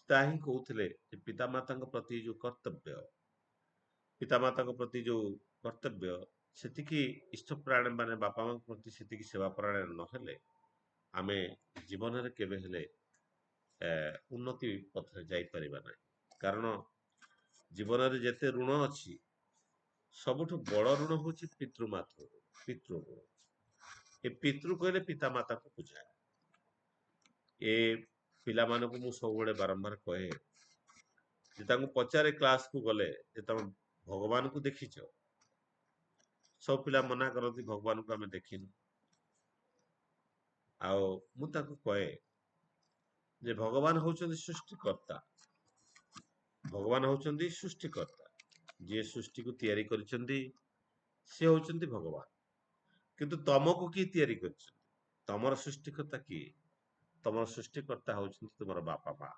[SPEAKER 1] ତାହା ହିଁ କହୁଥିଲେ ଯେ ପିତାମାତାଙ୍କ ପ୍ରତି ଯୋଉ କର୍ତ୍ତବ୍ୟ, ପିତାମାତାଙ୍କ ପ୍ରତି ଯୋଉ କର୍ତ୍ତବ୍ୟ, ସେତିକି ଇଷ୍ଟପ୍ରାଣ ମାନେ ବାପା ମାଙ୍କ ପ୍ରତି ସେତିକି ସେବା ପରାୟଣ ନହେଲେ ଆମେ ଜୀବନରେ କେବେ ହେଲେ ଉନ୍ନତି ପଥରେ ଯାଇପାରିବା ନାହିଁ। କାରଣ ଜୀବନରେ ଯେତେ ଋଣ ଅଛି, ସବୁଠୁ ବଡ ଋଣ ହଉଛି ପିତୃ ଋଣ। ଏ ପିତୃ କହିଲେ ପିତାମାତାକୁ ବୁଝାଏ। ଏ ପିଲାମାନଙ୍କୁ ମୁଁ ସବୁବେଳେ ବାରମ୍ବାର କହେ ଯେ ତାଙ୍କୁ ପଚାରେ କ୍ଲାସକୁ ଗଲେ ଯେ ତମେ ଭଗବାନଙ୍କୁ ଦେଖିଛ? ସବୁ ପିଲା ମନା କରନ୍ତି ଭଗବାନଙ୍କୁ ଆମେ ଦେଖିନୁ। ଆଉ ମୁଁ ତାଙ୍କୁ କହେ ଯେ ଭଗବାନ ହଉଛନ୍ତି ସୃଷ୍ଟିକର୍ତ୍ତା। ଭଗବାନ ହଉଛନ୍ତି ସୃଷ୍ଟିକର୍ତ୍ତା। ଯିଏ ସୃଷ୍ଟିକୁ ତିଆରି କରିଛନ୍ତି ସେ ହଉଛନ୍ତି ଭଗବାନ। କିନ୍ତୁ ତମକୁ କିଏ ତିଆରି କରିଛନ୍ତି? ତମର ସୃଷ୍ଟିକର୍ତ୍ତା କିଏ? ତମର ସୃଷ୍ଟିକର୍ତ୍ତା ହଉଛନ୍ତି ତୁମର ବାପା ମା।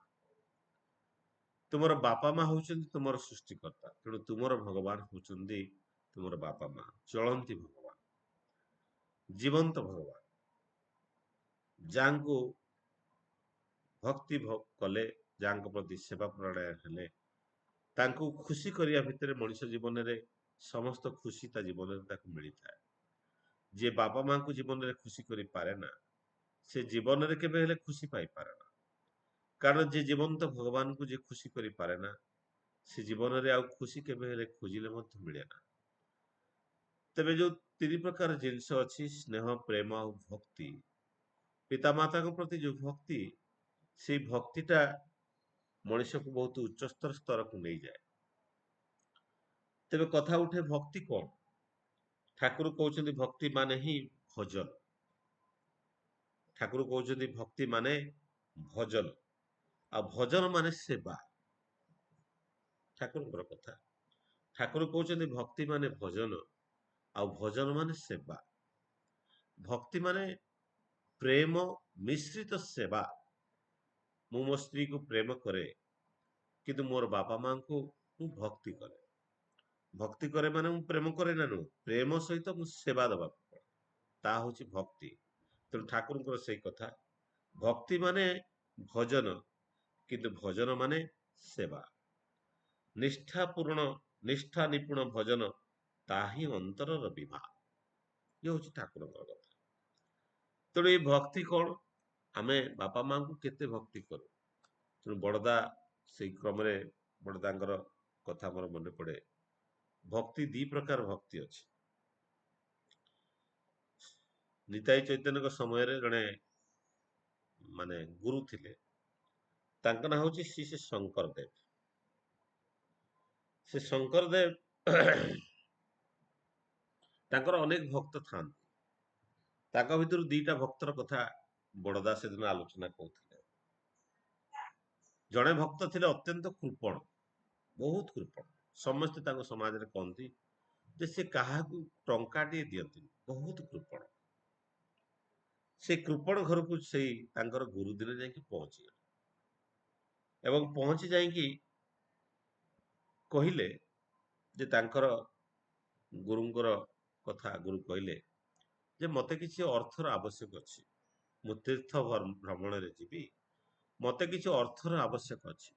[SPEAKER 1] ତୁମର ବାପା ମା ହଉଛନ୍ତି ତୁମର ସୃଷ୍ଟିକର୍ତ୍ତା। ତେଣୁ ତୁମର ଭଗବାନ ହଉଛନ୍ତି ତୁମର ବାପା ମା, ଚଳନ୍ତି ଭଗବାନ, ଜୀବନ୍ତ ଭଗବାନ, ଯାହାଙ୍କୁ ଭକ୍ତି କଲେ, ଯାହାଙ୍କ ପ୍ରତି ସେବା ପ୍ରଣୟ ହେଲେ, ତାଙ୍କୁ ଖୁସି କରିବା ଭିତରେ ମଣିଷ ଜୀବନରେ ସମସ୍ତ ଖୁସି ତା ଜୀବନରେ ତାକୁ ମିଳିଥାଏ। ଯିଏ ବାପା ମାଙ୍କୁ ଜୀବନରେ ଖୁସି କରିପାରେ ନା, ସେ ଜୀବନରେ କେବେ ହେଲେ ଖୁସି ପାଇପାରେ ନା। କାରଣ ଯିଏ ଜୀବନ୍ତ ଭଗବାନଙ୍କୁ ଯିଏ ଖୁସି କରିପାରେ ନା, ସେ ଜୀବନରେ ଆଉ ଖୁସି କେବେ ହେଲେ ଖୋଜିଲେ ମଧ୍ୟ ମିଳେ ନା। ତେବେ ଯୋଉ ତିନି ପ୍ରକାର ଜିନିଷ ଅଛି, ସ୍ନେହ, ପ୍ରେମ ଆଉ ଭକ୍ତି, ପିତାମାତାଙ୍କ ପ୍ରତି ଯୋଉ ଭକ୍ତି, ସେଇ ଭକ୍ତିଟା ମଣିଷକୁ ବହୁତ ଉଚ୍ଚସ୍ତର ସ୍ତରକୁ ନେଇଯାଏ। ତେବେ କଥା ଉଠେ ଭକ୍ତି କଣ? ଠାକୁର କହୁଛନ୍ତି ଭକ୍ତି ମାନେ ହିଁ ଭଜନ। ଠାକୁର କହୁଛନ୍ତି ଭକ୍ତି ମାନେ ଭଜନ, ଆଉ ଭଜନ ମାନେ ସେବା। ଠାକୁରଙ୍କର କଥା। ଠାକୁର କହୁଛନ୍ତି ଭକ୍ତି ମାନେ ଭଜନ, ଆଉ ଭଜନ ମାନେ ସେବା। ଭକ୍ତି ମାନେ ପ୍ରେମ ମିଶ୍ରିତ ସେବା। ମୁଁ ମୋ ସ୍ତ୍ରୀକୁ ପ୍ରେମ କରେ, କିନ୍ତୁ ମୋର ବାପା ମାଙ୍କୁ ମୁଁ ଭକ୍ତି କରେ। ଭକ୍ତି କରେ ମାନେ ମୁଁ ପ୍ରେମ କରେ ନା ନୁହଁ, ପ୍ରେମ ସହିତ ମୁଁ ସେବା ଦେବାକୁ ପଡେ। ତାହା ହଉଛି ଭକ୍ତି। ତେଣୁ ଠାକୁରଙ୍କର ସେଇ କଥା, ଭକ୍ତି ମାନେ ଭଜନ, କିନ୍ତୁ ଭଜନ ମାନେ ସେବା। ନିଷ୍ଠାପୂର୍ଣ୍ଣ ନିଷ୍ଠା ନିପୁଣ ଭଜନ, ତାହା ହିଁ ଅନ୍ତରର ବିଭା। ଇଏ ହଉଛି ଠାକୁରଙ୍କର କଥା। ତେଣୁ ଏଇ ଭକ୍ତି କଣ? ଆମେ ବାପା ମାଙ୍କୁ କେତେ ଭକ୍ତି କରୁ। ତେଣୁ ବଡ଼ଦା ସେଇ କ୍ରମରେ ବଡ଼ଦାଙ୍କର କଥା ମୋର ମନେ ପଡେ। ଭକ୍ତି ଦି ପ୍ରକାର ଭକ୍ତି ଅଛି। ନିତାଇ ଚୈତନ୍ୟଙ୍କ ସମୟରେ ଜଣେ ମାନେ ଗୁରୁ ଥିଲେ, ତାଙ୍କ ନାଁ ହଉଛି ଶ୍ରୀ ଶ୍ରୀ ଶଙ୍କର ଦେବ। ସେ ଶଙ୍କର ଦେବ ତାଙ୍କର ଅନେକ ଭକ୍ତ ଥାନ୍ତି। ତାଙ୍କ ଭିତରୁ ଦିଟା ଭକ୍ତର କଥା ବଡ଼ଦା ସେଦିନ ଆଲୋଚନା କରୁଥିଲେ। ଜଣେ ଭକ୍ତ ଥିଲେ ଅତ୍ୟନ୍ତ କୃପଣ, ବହୁତ କୃପଣ। ସମସ୍ତେ ତାଙ୍କ ସମାଜରେ କହନ୍ତି ଯେ ସେ କାହାକୁ ଟଙ୍କାଟିଏ ଦିଅନ୍ତିନି, ବହୁତ କୃପଣ। ସେ କୃପଣ ଘରକୁ ସେଇ ତାଙ୍କର ଗୁରୁ ଦିନେ ଯାଇକି ପହଞ୍ଚିଗଲେ, ଏବଂ ପହଞ୍ଚି ଯାଇକି କହିଲେ ଯେ ତାଙ୍କର ଗୁରୁଙ୍କର କଥା। ଗୁରୁ କହିଲେ ଯେ ମତେ କିଛି ଅର୍ଥର ଆବଶ୍ୟକ ଅଛି, ମୁଁ ତୀର୍ଥ ଭ୍ରମଣରେ ଯିବି, ମତେ କିଛି ଅର୍ଥର ଆବଶ୍ୟକ ଅଛି।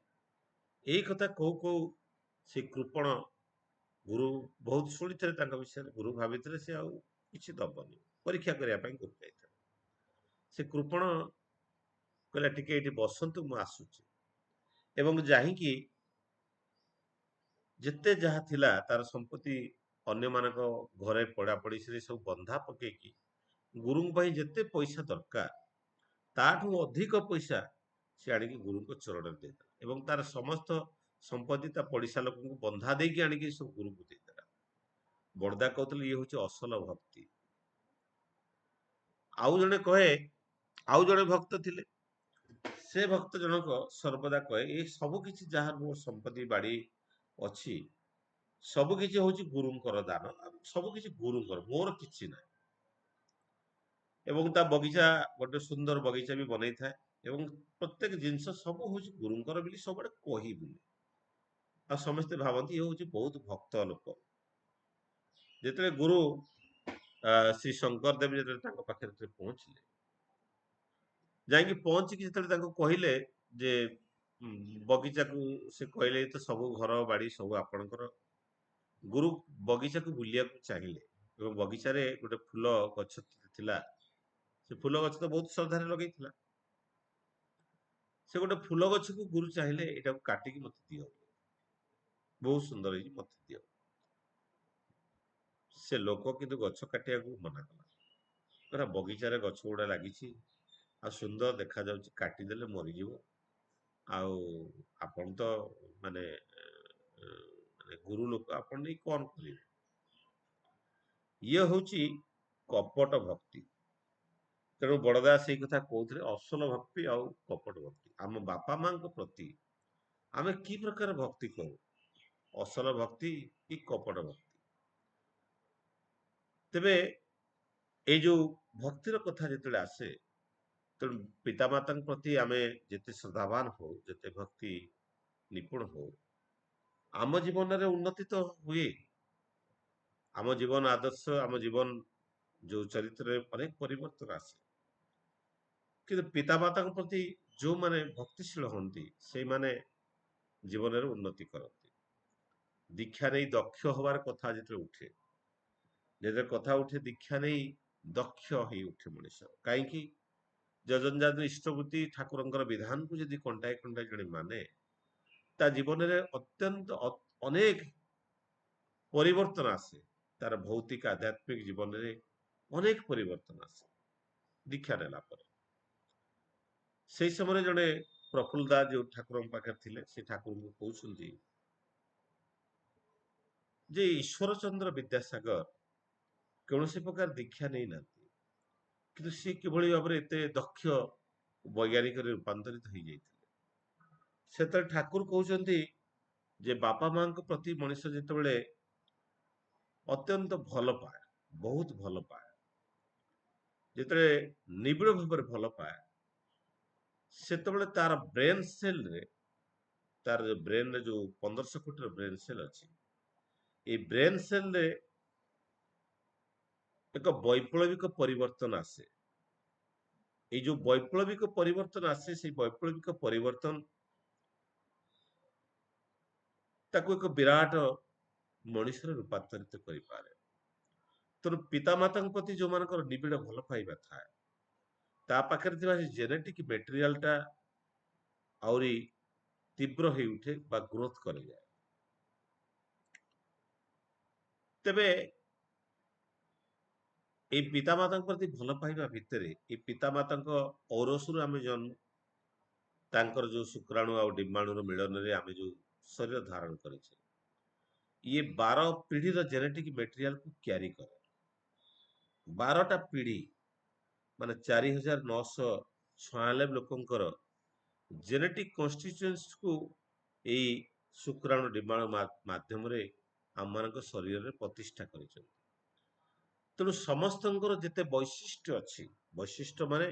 [SPEAKER 1] ଏଇ କଥା କହୁ କହୁ ସେ କୃପଣ ଗୁରୁ ବହୁତ ଶୁଣିଥିଲେ ତାଙ୍କ ବିଷୟରେ। ଗୁରୁ ଭାବିଥିଲେ ସେ ଆଉ କିଛି ଦବନି, ପରୀକ୍ଷା କରିବା ପାଇଁ ଗୁରୁ ଯାଇଥିଲେ। ସେ କୃପଣ କହିଲା ଟିକେ ଏଇଠି ବସନ୍ତୁ, ମୁଁ ଆସୁଛି। ଏବଂ ଯାଇକି ଯେତେ ଯାହା ଥିଲା ତାର ସମ୍ପତ୍ତି ଅନ୍ୟମାନଙ୍କ ଘରେ ପଡାପଡି ସେ ସବୁ ବନ୍ଧା ପକେଇକି ଗୁରୁଙ୍କ ପାଇଁ ଯେତେ ପଇସା ଦରକାର ତାଠୁ ଅଧିକ ପଇସା ସେ ଆଣିକି ଗୁରୁଙ୍କ ଚରଣରେ ଦେଇଦେଲା, ଏବଂ ତାର ସମସ୍ତ ସମ୍ପତ୍ତି ତା ପଡିଶା ଲୋକଙ୍କୁ ବନ୍ଧା ଦେଇକି ଆଣିକି ସବୁ ଗୁରୁଙ୍କୁ ଦେଇଦେଲା। ବଡ଼ଦା କହୁଥିଲେ ଇଏ ହଉଛି ଅସଲ ଭକ୍ତି। ଆଉ ଜଣେ କହେ, ଆଉ ଜଣେ ଭକ୍ତ ଥିଲେ, ସେ ଭକ୍ତ ଜଣକ ସର୍ବଦା କହେ ଏ ସବୁ କିଛି ଯାହା ମୋ ସମ୍ପତ୍ତି ବାଡି ଅଛି, ସବୁ କିଛି ହଉଛି ଗୁରୁଙ୍କର ଦାନ, ସବୁ କିଛି ଗୁରୁଙ୍କର, ମୋର କିଛି ନାହିଁ। ଏବଂ ତା ବଗିଚା ଗୋଟେ ସୁନ୍ଦର ବଗିଚା ବି ବନେଇଥାଏ, ଏବଂ ପ୍ରତ୍ୟେକ ଜିନିଷ ସବୁ ହଉଛି ଗୁରୁଙ୍କର ବୋଲି ସବୁବେଳେ କହି ବୁଲେ। ଆଉ ସମସ୍ତେ ଭାବନ୍ତି ଇଏ ହଉଛି ବହୁତ ଭକ୍ତ ଲୋକ। ଯେତେବେଳେ ଗୁରୁ ଶ୍ରୀ ଶଙ୍କର ଦେବ ଯେତେବେଳେ ତାଙ୍କ ପାଖରେ ଯେତେବେଳେ ପହଞ୍ଚିଲେ, ଯାଇକି ପହଞ୍ଚିକି ଯେତେବେଳେ ତାଙ୍କୁ କହିଲେ ଯେ ବଗିଚାକୁ, ସେ କହିଲେ "ଏ ତ ସବୁ ଘର ବାଡି ସବୁ ଆପଣଙ୍କର"। ଗୁରୁ ବଗିଚାକୁ ବୁଲିବାକୁ ଚାହିଁଲେ ଏବଂ ବଗିଚାରେ ଗୋଟେ ଫୁଲ ଗଛ ଥିଲା। ସେ ଫୁଲ ଗଛ ତ ବହୁତ ଶ୍ରଦ୍ଧାରେ ଲଗେଇଥିଲା। ସେ ଗୋଟେ ଫୁଲ ଗଛକୁ ଗୁରୁ ଚାହିଁଲେ ଏଇଟାକୁ କାଟିକି ମତେ ଦିଅ, ବହୁତ ସୁନ୍ଦର ହେଇଛି, ମତେ ଦିଅ। ସେ ଲୋକ କିନ୍ତୁ ଗଛ କାଟିବାକୁ ମନା କଲା, କହିଲା ବଗିଚାରେ ଗଛ ଗୁଡା ଲାଗିଛି ଆଉ ସୁନ୍ଦର ଦେଖାଯାଉଛି, କାଟିଦେଲେ ମରିଯିବ। ଆଉ ଆପଣ ତ ମାନେ ମାନେ ଗୁରୁ ଲୋକ, ଆପଣ ନେଇ କଣ କରିବେ? ଇଏ ହଉଛି କପଟ ଭକ୍ତି। ତେଣୁ ବଡ଼ଦାସ ସେଇ କଥା କହୁଥିଲେ, ଅସଲ ଭକ୍ତି ଆଉ କପଟ ଭକ୍ତି। ଆମ ବାପା ମାଙ୍କ ପ୍ରତି ଆମେ କି ପ୍ରକାର ଭକ୍ତି କରୁ, ଅସଲ ଭକ୍ତି କି କପଟ ଭକ୍ତି? ତେବେ ଏଇ ଯୋଉ ଭକ୍ତିର କଥା ଯେତେବେଳେ ଆସେ, ତେଣୁ ପିତାମାତାଙ୍କ ପ୍ରତି ଆମେ ଯେତେ ଶ୍ରଦ୍ଧାବାନ ହଉ, ଯେତେ ଭକ୍ତି ନିପୁଣ ହଉ, ଆମ ଜୀବନରେ ଉନ୍ନତି ତ ହୁଏ। ଆମ ଜୀବନ ଆଦର୍ଶ, ଆମ ଜୀବନ ଯୋଉ ଚରିତ୍ରରେ ଅନେକ ପରିବର୍ତ୍ତନ ଆସେ। କିନ୍ତୁ ପିତାମାତାଙ୍କ ପ୍ରତି ଯୋଉମାନେ ଭକ୍ତିଶୀଳ ହୁଅନ୍ତି, ସେଇମାନେ ଜୀବନରେ ଉନ୍ନତି କରନ୍ତି। ଦୀକ୍ଷା ନେଇ ଦକ୍ଷ ହବାର କଥା ଯେତେବେଳେ ଉଠେ, ଯେତେବେଳେ କଥା ଉଠେ ଦୀକ୍ଷା ନେଇ ଦକ୍ଷ ହେଇ ଉଠେ ମଣିଷ। କାହିଁକି? ଯଜଞ୍ଜାତି ଇଷ୍ଟବୃତ୍ତି ଠାକୁରଙ୍କର ବିଧାନକୁ ଯଦି କଣ୍ଟାଏ କଣ୍ଟାଏ ଜଣେ ମାନେ, ତା ଜୀବନରେ ଅତ୍ୟନ୍ତ ଅନେକ ପରିବର୍ତ୍ତନ ଆସେ। ତାର ଭୌତିକ ଆଧ୍ୟାତ୍ମିକ ଜୀବନରେ ଅନେକ ପରିବର୍ତ୍ତନ ଆସେ ଦୀକ୍ଷା ନେଲା ପରେ। ସେଇ ସମୟରେ ଜଣେ ପ୍ରଫୁଲ୍ଲ ଦାସ ଯୋଉ ଠାକୁରଙ୍କ ପାଖରେ ଥିଲେ, ସେ ଠାକୁରଙ୍କୁ କହୁଛନ୍ତି ଯେ ଈଶ୍ୱର ଚନ୍ଦ୍ର ବିଦ୍ୟାସାଗର କୌଣସି ପ୍ରକାର ଦୀକ୍ଷା ନେଇନାହାନ୍ତି, କିନ୍ତୁ ସେ କିଭଳି ଭାବରେ ଏତେ ଦକ୍ଷ ବୈଜ୍ଞାନିକରେ ରୂପାନ୍ତରିତ ହେଇଯାଇଥିଲେ। ସେତେବେଳେ ଠାକୁର କହୁଛନ୍ତି ଯେ ବାପା ମାଙ୍କ ପ୍ରତି ମଣିଷ ଯେତେବେଳେ ଅତ୍ୟନ୍ତ ଭଲ ପାଏ, ବହୁତ ଭଲ ପାଏ, ଯେତେବେଳେ ନିବିଡ଼ ଭାବରେ ଭଲ ପାଏ, ସେତେବେଳେ ତାର ବ୍ରେନ ସେଲରେ, ତାର ବ୍ରେନରେ ଯୋଉ 1500 କୋଟିର ବ୍ରେନ ସେଲ ଅଛି, ଏଇ ବ୍ରେନ ସେଲରେ ଏକ ବୈପ୍ଳବିକ ପରିବର୍ତ୍ତନ ଆସେ। ଏଇ ଯୋଉ ବୈପ୍ଳବିକ ପରିବର୍ତ୍ତନ ଆସେ, ସେଇ ବୈପ୍ଳବିକ ପରିବର୍ତ୍ତନ ତାକୁ ଏକ ବିରାଟ ମଣିଷରେ ରୂପାନ୍ତରିତ କରିପାରେ। ତେଣୁ ପିତାମାତାଙ୍କ ପ୍ରତି ଯୋଉମାନଙ୍କର ନିବିଡ଼ ଭଲ ପାଇବା ଥାଏ, ତା ପାଖରେ ଥିବା ଜେନେଟିକ ମେଟେରିଆଲ ଟା ଆହୁରି ତୀବ୍ର ହେଇ ଉଠେ ବା ଗ୍ରୋଥ କରାଯାଏ। ତେବେ ଏଇ ପିତାମାତାଙ୍କ ପ୍ରତି ଭଲ ପାଇବା ଭିତରେ, ଏଇ ପିତାମାତାଙ୍କ ଔରସରୁ ଆମେ ଜନ୍ମ, ତାଙ୍କର ଯୋଉ ଶୁକ୍ରାଣୁ ଆଉ ଡିମ୍ବାଣୁର ମିଳନରେ ଆମେ ଯୋଉ ଶରୀର ଧାରଣ କରିଛେ, ଇଏ 12 ପିଢିର ଜେନେଟିକ ମେଟେରିଆଲକୁ କ୍ୟାରି କରେ। 12ଟା ପିଢି ମାନେ 4996 ଲୋକଙ୍କର ଜେନେଟିକ କନଷ୍ଟିଚୁଏନ୍ସକୁ ଏଇ ଶୁକ୍ରାଣୁ ଡିମ୍ବାଣୁ ମାଧ୍ୟମରେ ଆମମାନଙ୍କ ଶରୀରରେ ପ୍ରତିଷ୍ଠା କରିଛନ୍ତି। ତେଣୁ ସମସ୍ତଙ୍କର ଯେତେ ବୈଶିଷ୍ଟ୍ୟ ଅଛି, ବୈଶିଷ୍ଟ୍ୟ ମାନେ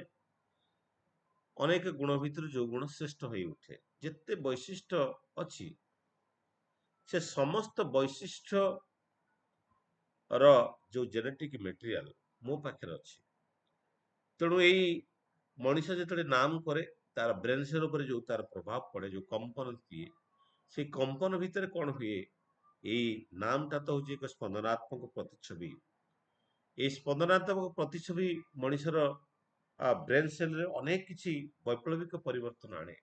[SPEAKER 1] ଅନେକ ଗୁଣ ଭିତରୁ ଯୋଉ ଗୁଣ ଶ୍ରେଷ୍ଠ ହେଇ ଉଠେ, ଯେତେ ବୈଶିଷ୍ଟ୍ୟ ଅଛି, ସେ ସମସ୍ତ ବୈଶିଷ୍ଟ୍ୟ ର ଯୋଉ ଜେନେଟିକ ମେଟେରିଆଲ ମୋ ପାଖରେ ଅଛି। ତେଣୁ ଏଇ ମଣିଷ ଯେତେବେଳେ ନାମ କରେ, ତାର ବ୍ରେନ ସେଲ ଉପରେ ଯୋଉ ତାର ପ୍ରଭାବ ପଡେ, ଯୋଉ କମ୍ପନ ଦିଏ, ସେଇ କମ୍ପନ ଭିତରେ କଣ ହୁଏ? ଏଇ ନାମଟା ତ ହଉଛି ଏକ ସ୍ପନ୍ଦନାତ୍ମକ ପ୍ରତିଛବି। ଏଇ ସ୍ପନ୍ଦନାତ୍ମକ ପ୍ରତିଛବି ମଣିଷର ବ୍ରେନ ସେଲରେ ଅନେକ କିଛି ବୈପ୍ଳବିକ ପରିବର୍ତ୍ତନ ଆଣେ।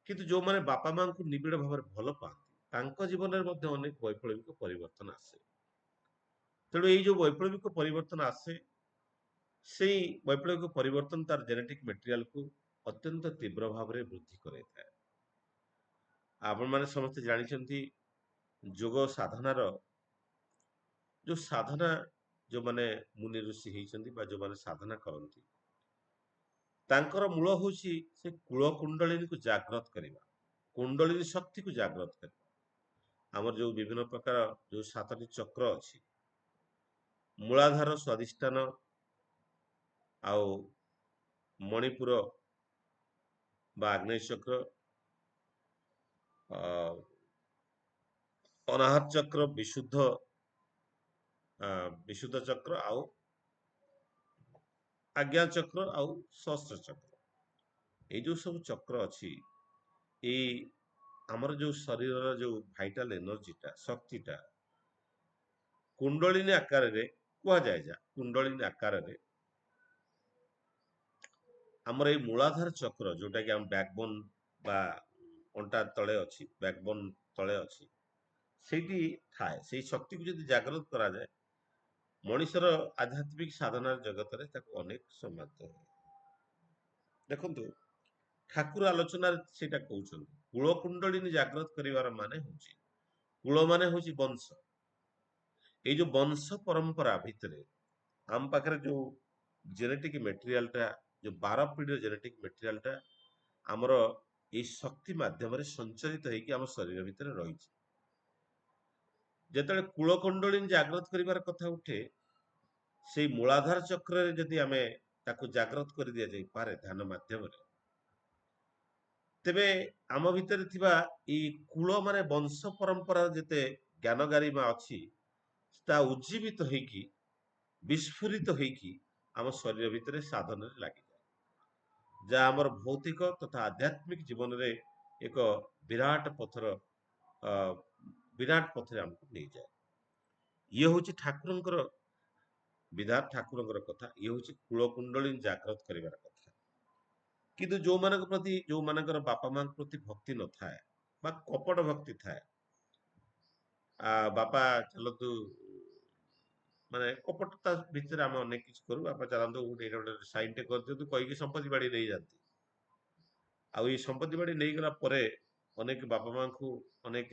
[SPEAKER 1] କିନ୍ତୁ ଯୋଉମାନେ ବାପା ମାଙ୍କୁ ନିବିଡ଼ ଭାବରେ ଭଲ ପାଆନ୍ତି, ତାଙ୍କ ଜୀବନରେ ମଧ୍ୟ ଅନେକ ବୈପ୍ଳବିକ ପରିବର୍ତ୍ତନ ଆସେ। ତେଣୁ ଏଇ ଯୋଉ ବୈପ୍ଳବିକ ପରିବର୍ତ୍ତନ ଆସେ, ସେଇ ବୈପ୍ଳବିକ ପରିବର୍ତ୍ତନ ତାର ଜେନେଟିକ ମେଟେରିଆଲକୁ ଅତ୍ୟନ୍ତ ତୀବ୍ର ଭାବରେ ବୃଦ୍ଧି କରାଇଥାଏ। ଆପଣମାନେ ସମସ୍ତେ ଜାଣିଛନ୍ତି, ଯୋଗ ସାଧନାର ଯୋଉ ସାଧନା, ଯୋଉମାନେ ମୁନି ଋଷି ହେଇଛନ୍ତି ବା ଯୋଉମାନେ ସାଧନା କରନ୍ତି, ତାଙ୍କର ମୂଳ ହଉଛି ସେ କୂଳ କୁଣ୍ଡଳିନୀକୁ ଜାଗ୍ରତ କରିବା, କୁଣ୍ଡଳିନୀ ଶକ୍ତିକୁ ଜାଗ୍ରତ କରିବା। ଆମର ଯୋଉ ବିଭିନ୍ନ ପ୍ରକାର ଯୋଉ 7ଟି ଚକ୍ର ଅଛି, ମୂଳାଧାର ସ୍ୱାଧିଷ୍ଠାନ ଆଉ ମଣିପୁର ବା ଆଗ୍ନେୟ ଚକ୍ର, ଅନାହତ ଚକ୍ର, ବିଶୁଦ୍ଧ ଚକ୍ର ଆଉ ଆଜ୍ଞା ଚକ୍ର ଆଉ ସହସ୍ର ଚକ୍ର। ଏଇ ଯୋଉ ସବୁ ଚକ୍ର ଅଛି, ଏଇ ଆମର ଯୋଉ ଶରୀରର ଯୋଉ ଭାଇଟାଲ ଏନର୍ଜିଟା, ଶକ୍ତିଟା କୁଣ୍ଡଳିନୀ ଆକାରରେ କୁହାଯାଏ। କୁଣ୍ଡଳିନୀ ଆକାରରେ ଆମର ଏଇ ମୂଳାଧାର ଚକ୍ର, ଯୋଉଟା କି ଆମ ବ୍ୟାକବୋନ ବା ଅଣ୍ଟା ତଳେ ଅଛି, ବ୍ୟାକବୋନ ତଳେ ଅଛି, ସେଇଠି ଥାଏ। ସେଇ ଶକ୍ତିକୁ ଯଦି ଜାଗ୍ରତ କରାଯାଏ, ମଣିଷର ଆଧ୍ୟାତ୍ମିକ ସାଧନାର ଜଗତରେ ତାକୁ ଅନେକ ସମ୍ମାନ ହୁଏ। ଦେଖନ୍ତୁ, ଠାକୁର ଆଲୋଚନାରେ ସେଇଟା କହୁଛନ୍ତି, କୂଳ କୁଣ୍ଡଳିନୀ ଜାଗ୍ରତ କରିବାର ମାନେ ହଉଛି, କୂଳ ମାନେ ହଉଛି ବଂଶ। ଏଇ ଯୋଉ ବଂଶ ପରମ୍ପରା ଭିତରେ ଆମ ପାଖରେ ଯୋଉ ଜେନେଟିକ ମେଟେରିଆଲଟା, ଯୋଉ 12 ପିଢିର ଜେନେଟିକ ମେଟେରିଆଲଟା ଆମର ଏଇ ଶକ୍ତି ମାଧ୍ୟମରେ ସଞ୍ଚରିତ ହେଇକି ଆମ ଶରୀର ଭିତରେ ରହିଛି। ଯେତେବେଳେ କୂଳ କୁଣ୍ଡଳିନୀ ଜାଗ୍ରତ କରିବାର କଥା ଉଠେ, ସେଇ ମୂଳାଧାର ଚକ୍ରରେ ଯଦି ଆମେ ତାକୁ ଜାଗ୍ରତ କରି ଦିଆଯାଇପାରେ ଧ୍ୟାନ ମାଧ୍ୟମରେ, ତେବେ ଆମ ଭିତରେ ଥିବା ଏଇ କୂଳ ମାନେ ବଂଶ ପରମ୍ପରାର ଯେତେ ଜ୍ଞାନ ଗାରିମା ଅଛି, ତା ଉଜ୍ଜୀବିତ ହେଇକି ବିସ୍ଫୁରିତ ହେଇକି ଆମ ଶରୀର ଭିତରେ ସାଧନରେ ଲାଗିଯାଏ, ଯାହା ଆମର ଭୌତିକ ତଥା ଆଧ୍ୟାତ୍ମିକ ଜୀବନରେ ଏକ ବିରାଟ ପଥରେ ଆମକୁ ନେଇଯାଏ। ଇଏ ହଉଛି ଠାକୁରଙ୍କର ବିଧାନ, ଠାକୁରଙ୍କର କଥା। ଇଏ ହଉଛି କୂଳ କୁଣ୍ଡଳିନୀ ଜାଗ୍ରତ କରିବାର କଥା। କିନ୍ତୁ ଯୋଉମାନଙ୍କର ବାପା ମାଙ୍କ ପ୍ରତି ଭକ୍ତି ନଥାଏ ବା କପଟ ଭକ୍ତି ଥାଏ, ବାପା ଚାଲନ୍ତୁ, ମାନେ କପଟତା ଭିତରେ ଆମେ ଅନେକ କିଛି କରୁ, ବାପା ଚାଲନ୍ତୁ ଗୋଟେ ସାଇନ୍ ଟେ କରିଦିଅନ୍ତୁ କହିକି ସମ୍ପତ୍ତି ବାଡି ନେଇଯାଆନ୍ତି। ଆଉ ଏଇ ସମ୍ପତ୍ତି ବାଡି ନେଇଗଲା ପରେ ଅନେକ ବାପା ମାଙ୍କୁ ଅନେକ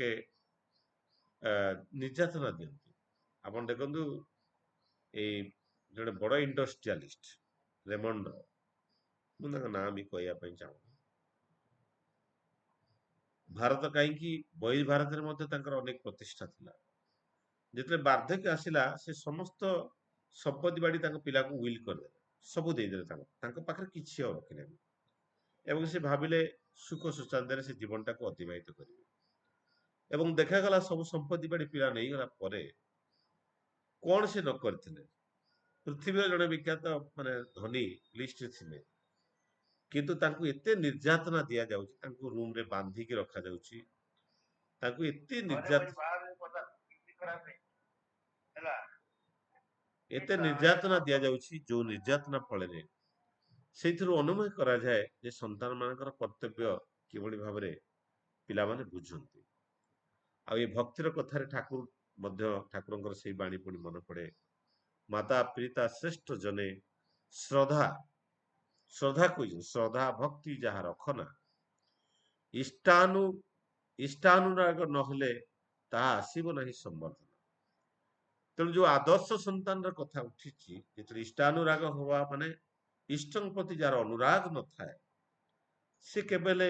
[SPEAKER 1] ନିର୍ଯାତନା ଦିଅନ୍ତି। ଆପଣ ଦେଖନ୍ତୁ, ଏଇ ଜଣେ ବଡ ଇଣ୍ଡଷ୍ଟ୍ରିଆଲିଷ୍ଟ ରେମଣ୍ଡ, ମୁଁ ତାଙ୍କ ନାଁ ବି କହିବା ପାଇଁ ଚାହୁଁନି, ଭାରତ କାହିଁକି ବହି ଭାରତରେ ମଧ୍ୟ ତାଙ୍କର ଅନେକ ପ୍ରତିଷ୍ଠା ଥିଲା। ଯେତେବେଳେ ବାର୍ଦ୍ଧକ୍ୟ ଆସିଲା, ସେ ସମସ୍ତ ସମ୍ପତ୍ତି ବାଡି ତାଙ୍କ ପିଲାକୁ ୱିଲ୍ କରିଦେଲେ, ସବୁ ଦେଇଦେଲେ, ତାଙ୍କ ପାଖରେ କିଛି ଆଉ ରଖିଲେନି। ଏବଂ ସେ ଭାବିଲେ ସୁଖ ସୁଶାନ୍ତିରେ ସେ ଜୀବନଟାକୁ ଅତିବାହିତ କରିବେ। ଏବଂ ଦେଖାଗଲା ସବୁ ସମ୍ପତ୍ତି ବାଡି ପିଲା ନେଇଗଲା ପରେ କଣ ସେ ନ କରିଥିଲେ। ପୃଥିବୀର ଜଣେ ବିଖ୍ୟାତ ମାନେ ଧନୀ ଲିଷ୍ଟରେ ଥିଲେ, କିନ୍ତୁ ତାଙ୍କୁ ଏତେ ନିର୍ଯାତନା ଦିଆଯାଉଛି, ତାଙ୍କୁ ରୁମ ରେ ବାନ୍ଧିକି ରଖାଯାଉଛି, ତାଙ୍କୁ ଏତେ ନିର୍ଯାତନା ଦିଆଯାଉଛି, ଯୋଉ ନିର୍ଯାତନା ଫଳରେ ସେଇଥିରୁ ଅନୁମୟ କରାଯାଏ ଯେ ସନ୍ତାନ ମାନଙ୍କର କର୍ତ୍ତବ୍ୟ କିଭଳି ଭାବରେ ପିଲାମାନେ ବୁଝନ୍ତି। ଆଉ ଏ ଭକ୍ତିର କଥାରେ ଠାକୁରଙ୍କର ସେଇ ବାଣୀ ପୁଣି ମନେ ପଡେ, ମାତା ପିତା ଶ୍ରେଷ୍ଠ ଜନେ ଶ୍ରଦ୍ଧା, ଶ୍ରଦ୍ଧା କହିଛନ୍ତି, ଶ୍ରଦ୍ଧା ଭକ୍ତି ଯାହା ରଖନା, ଇଷ୍ଟାନୁ ଇଷ୍ଟାନୁରାଗ ନହେଲେ ତାହା ଆସିବ ନାହିଁ ସମ୍ବର୍ଦ୍ଧନା। ତେଣୁ ଯୋଉ ଆଦର୍ଶ ସନ୍ତାନର କଥା ଉଠିଛି, ଯେତେବେଳେ ଇଷ୍ଟାନୁରାଗ ହବା ମାନେ ଇଷ୍ଟଙ୍କ ପ୍ରତି ଯାହାର ଅନୁରାଗ ନଥାଏ, ସେ କେବେଲେ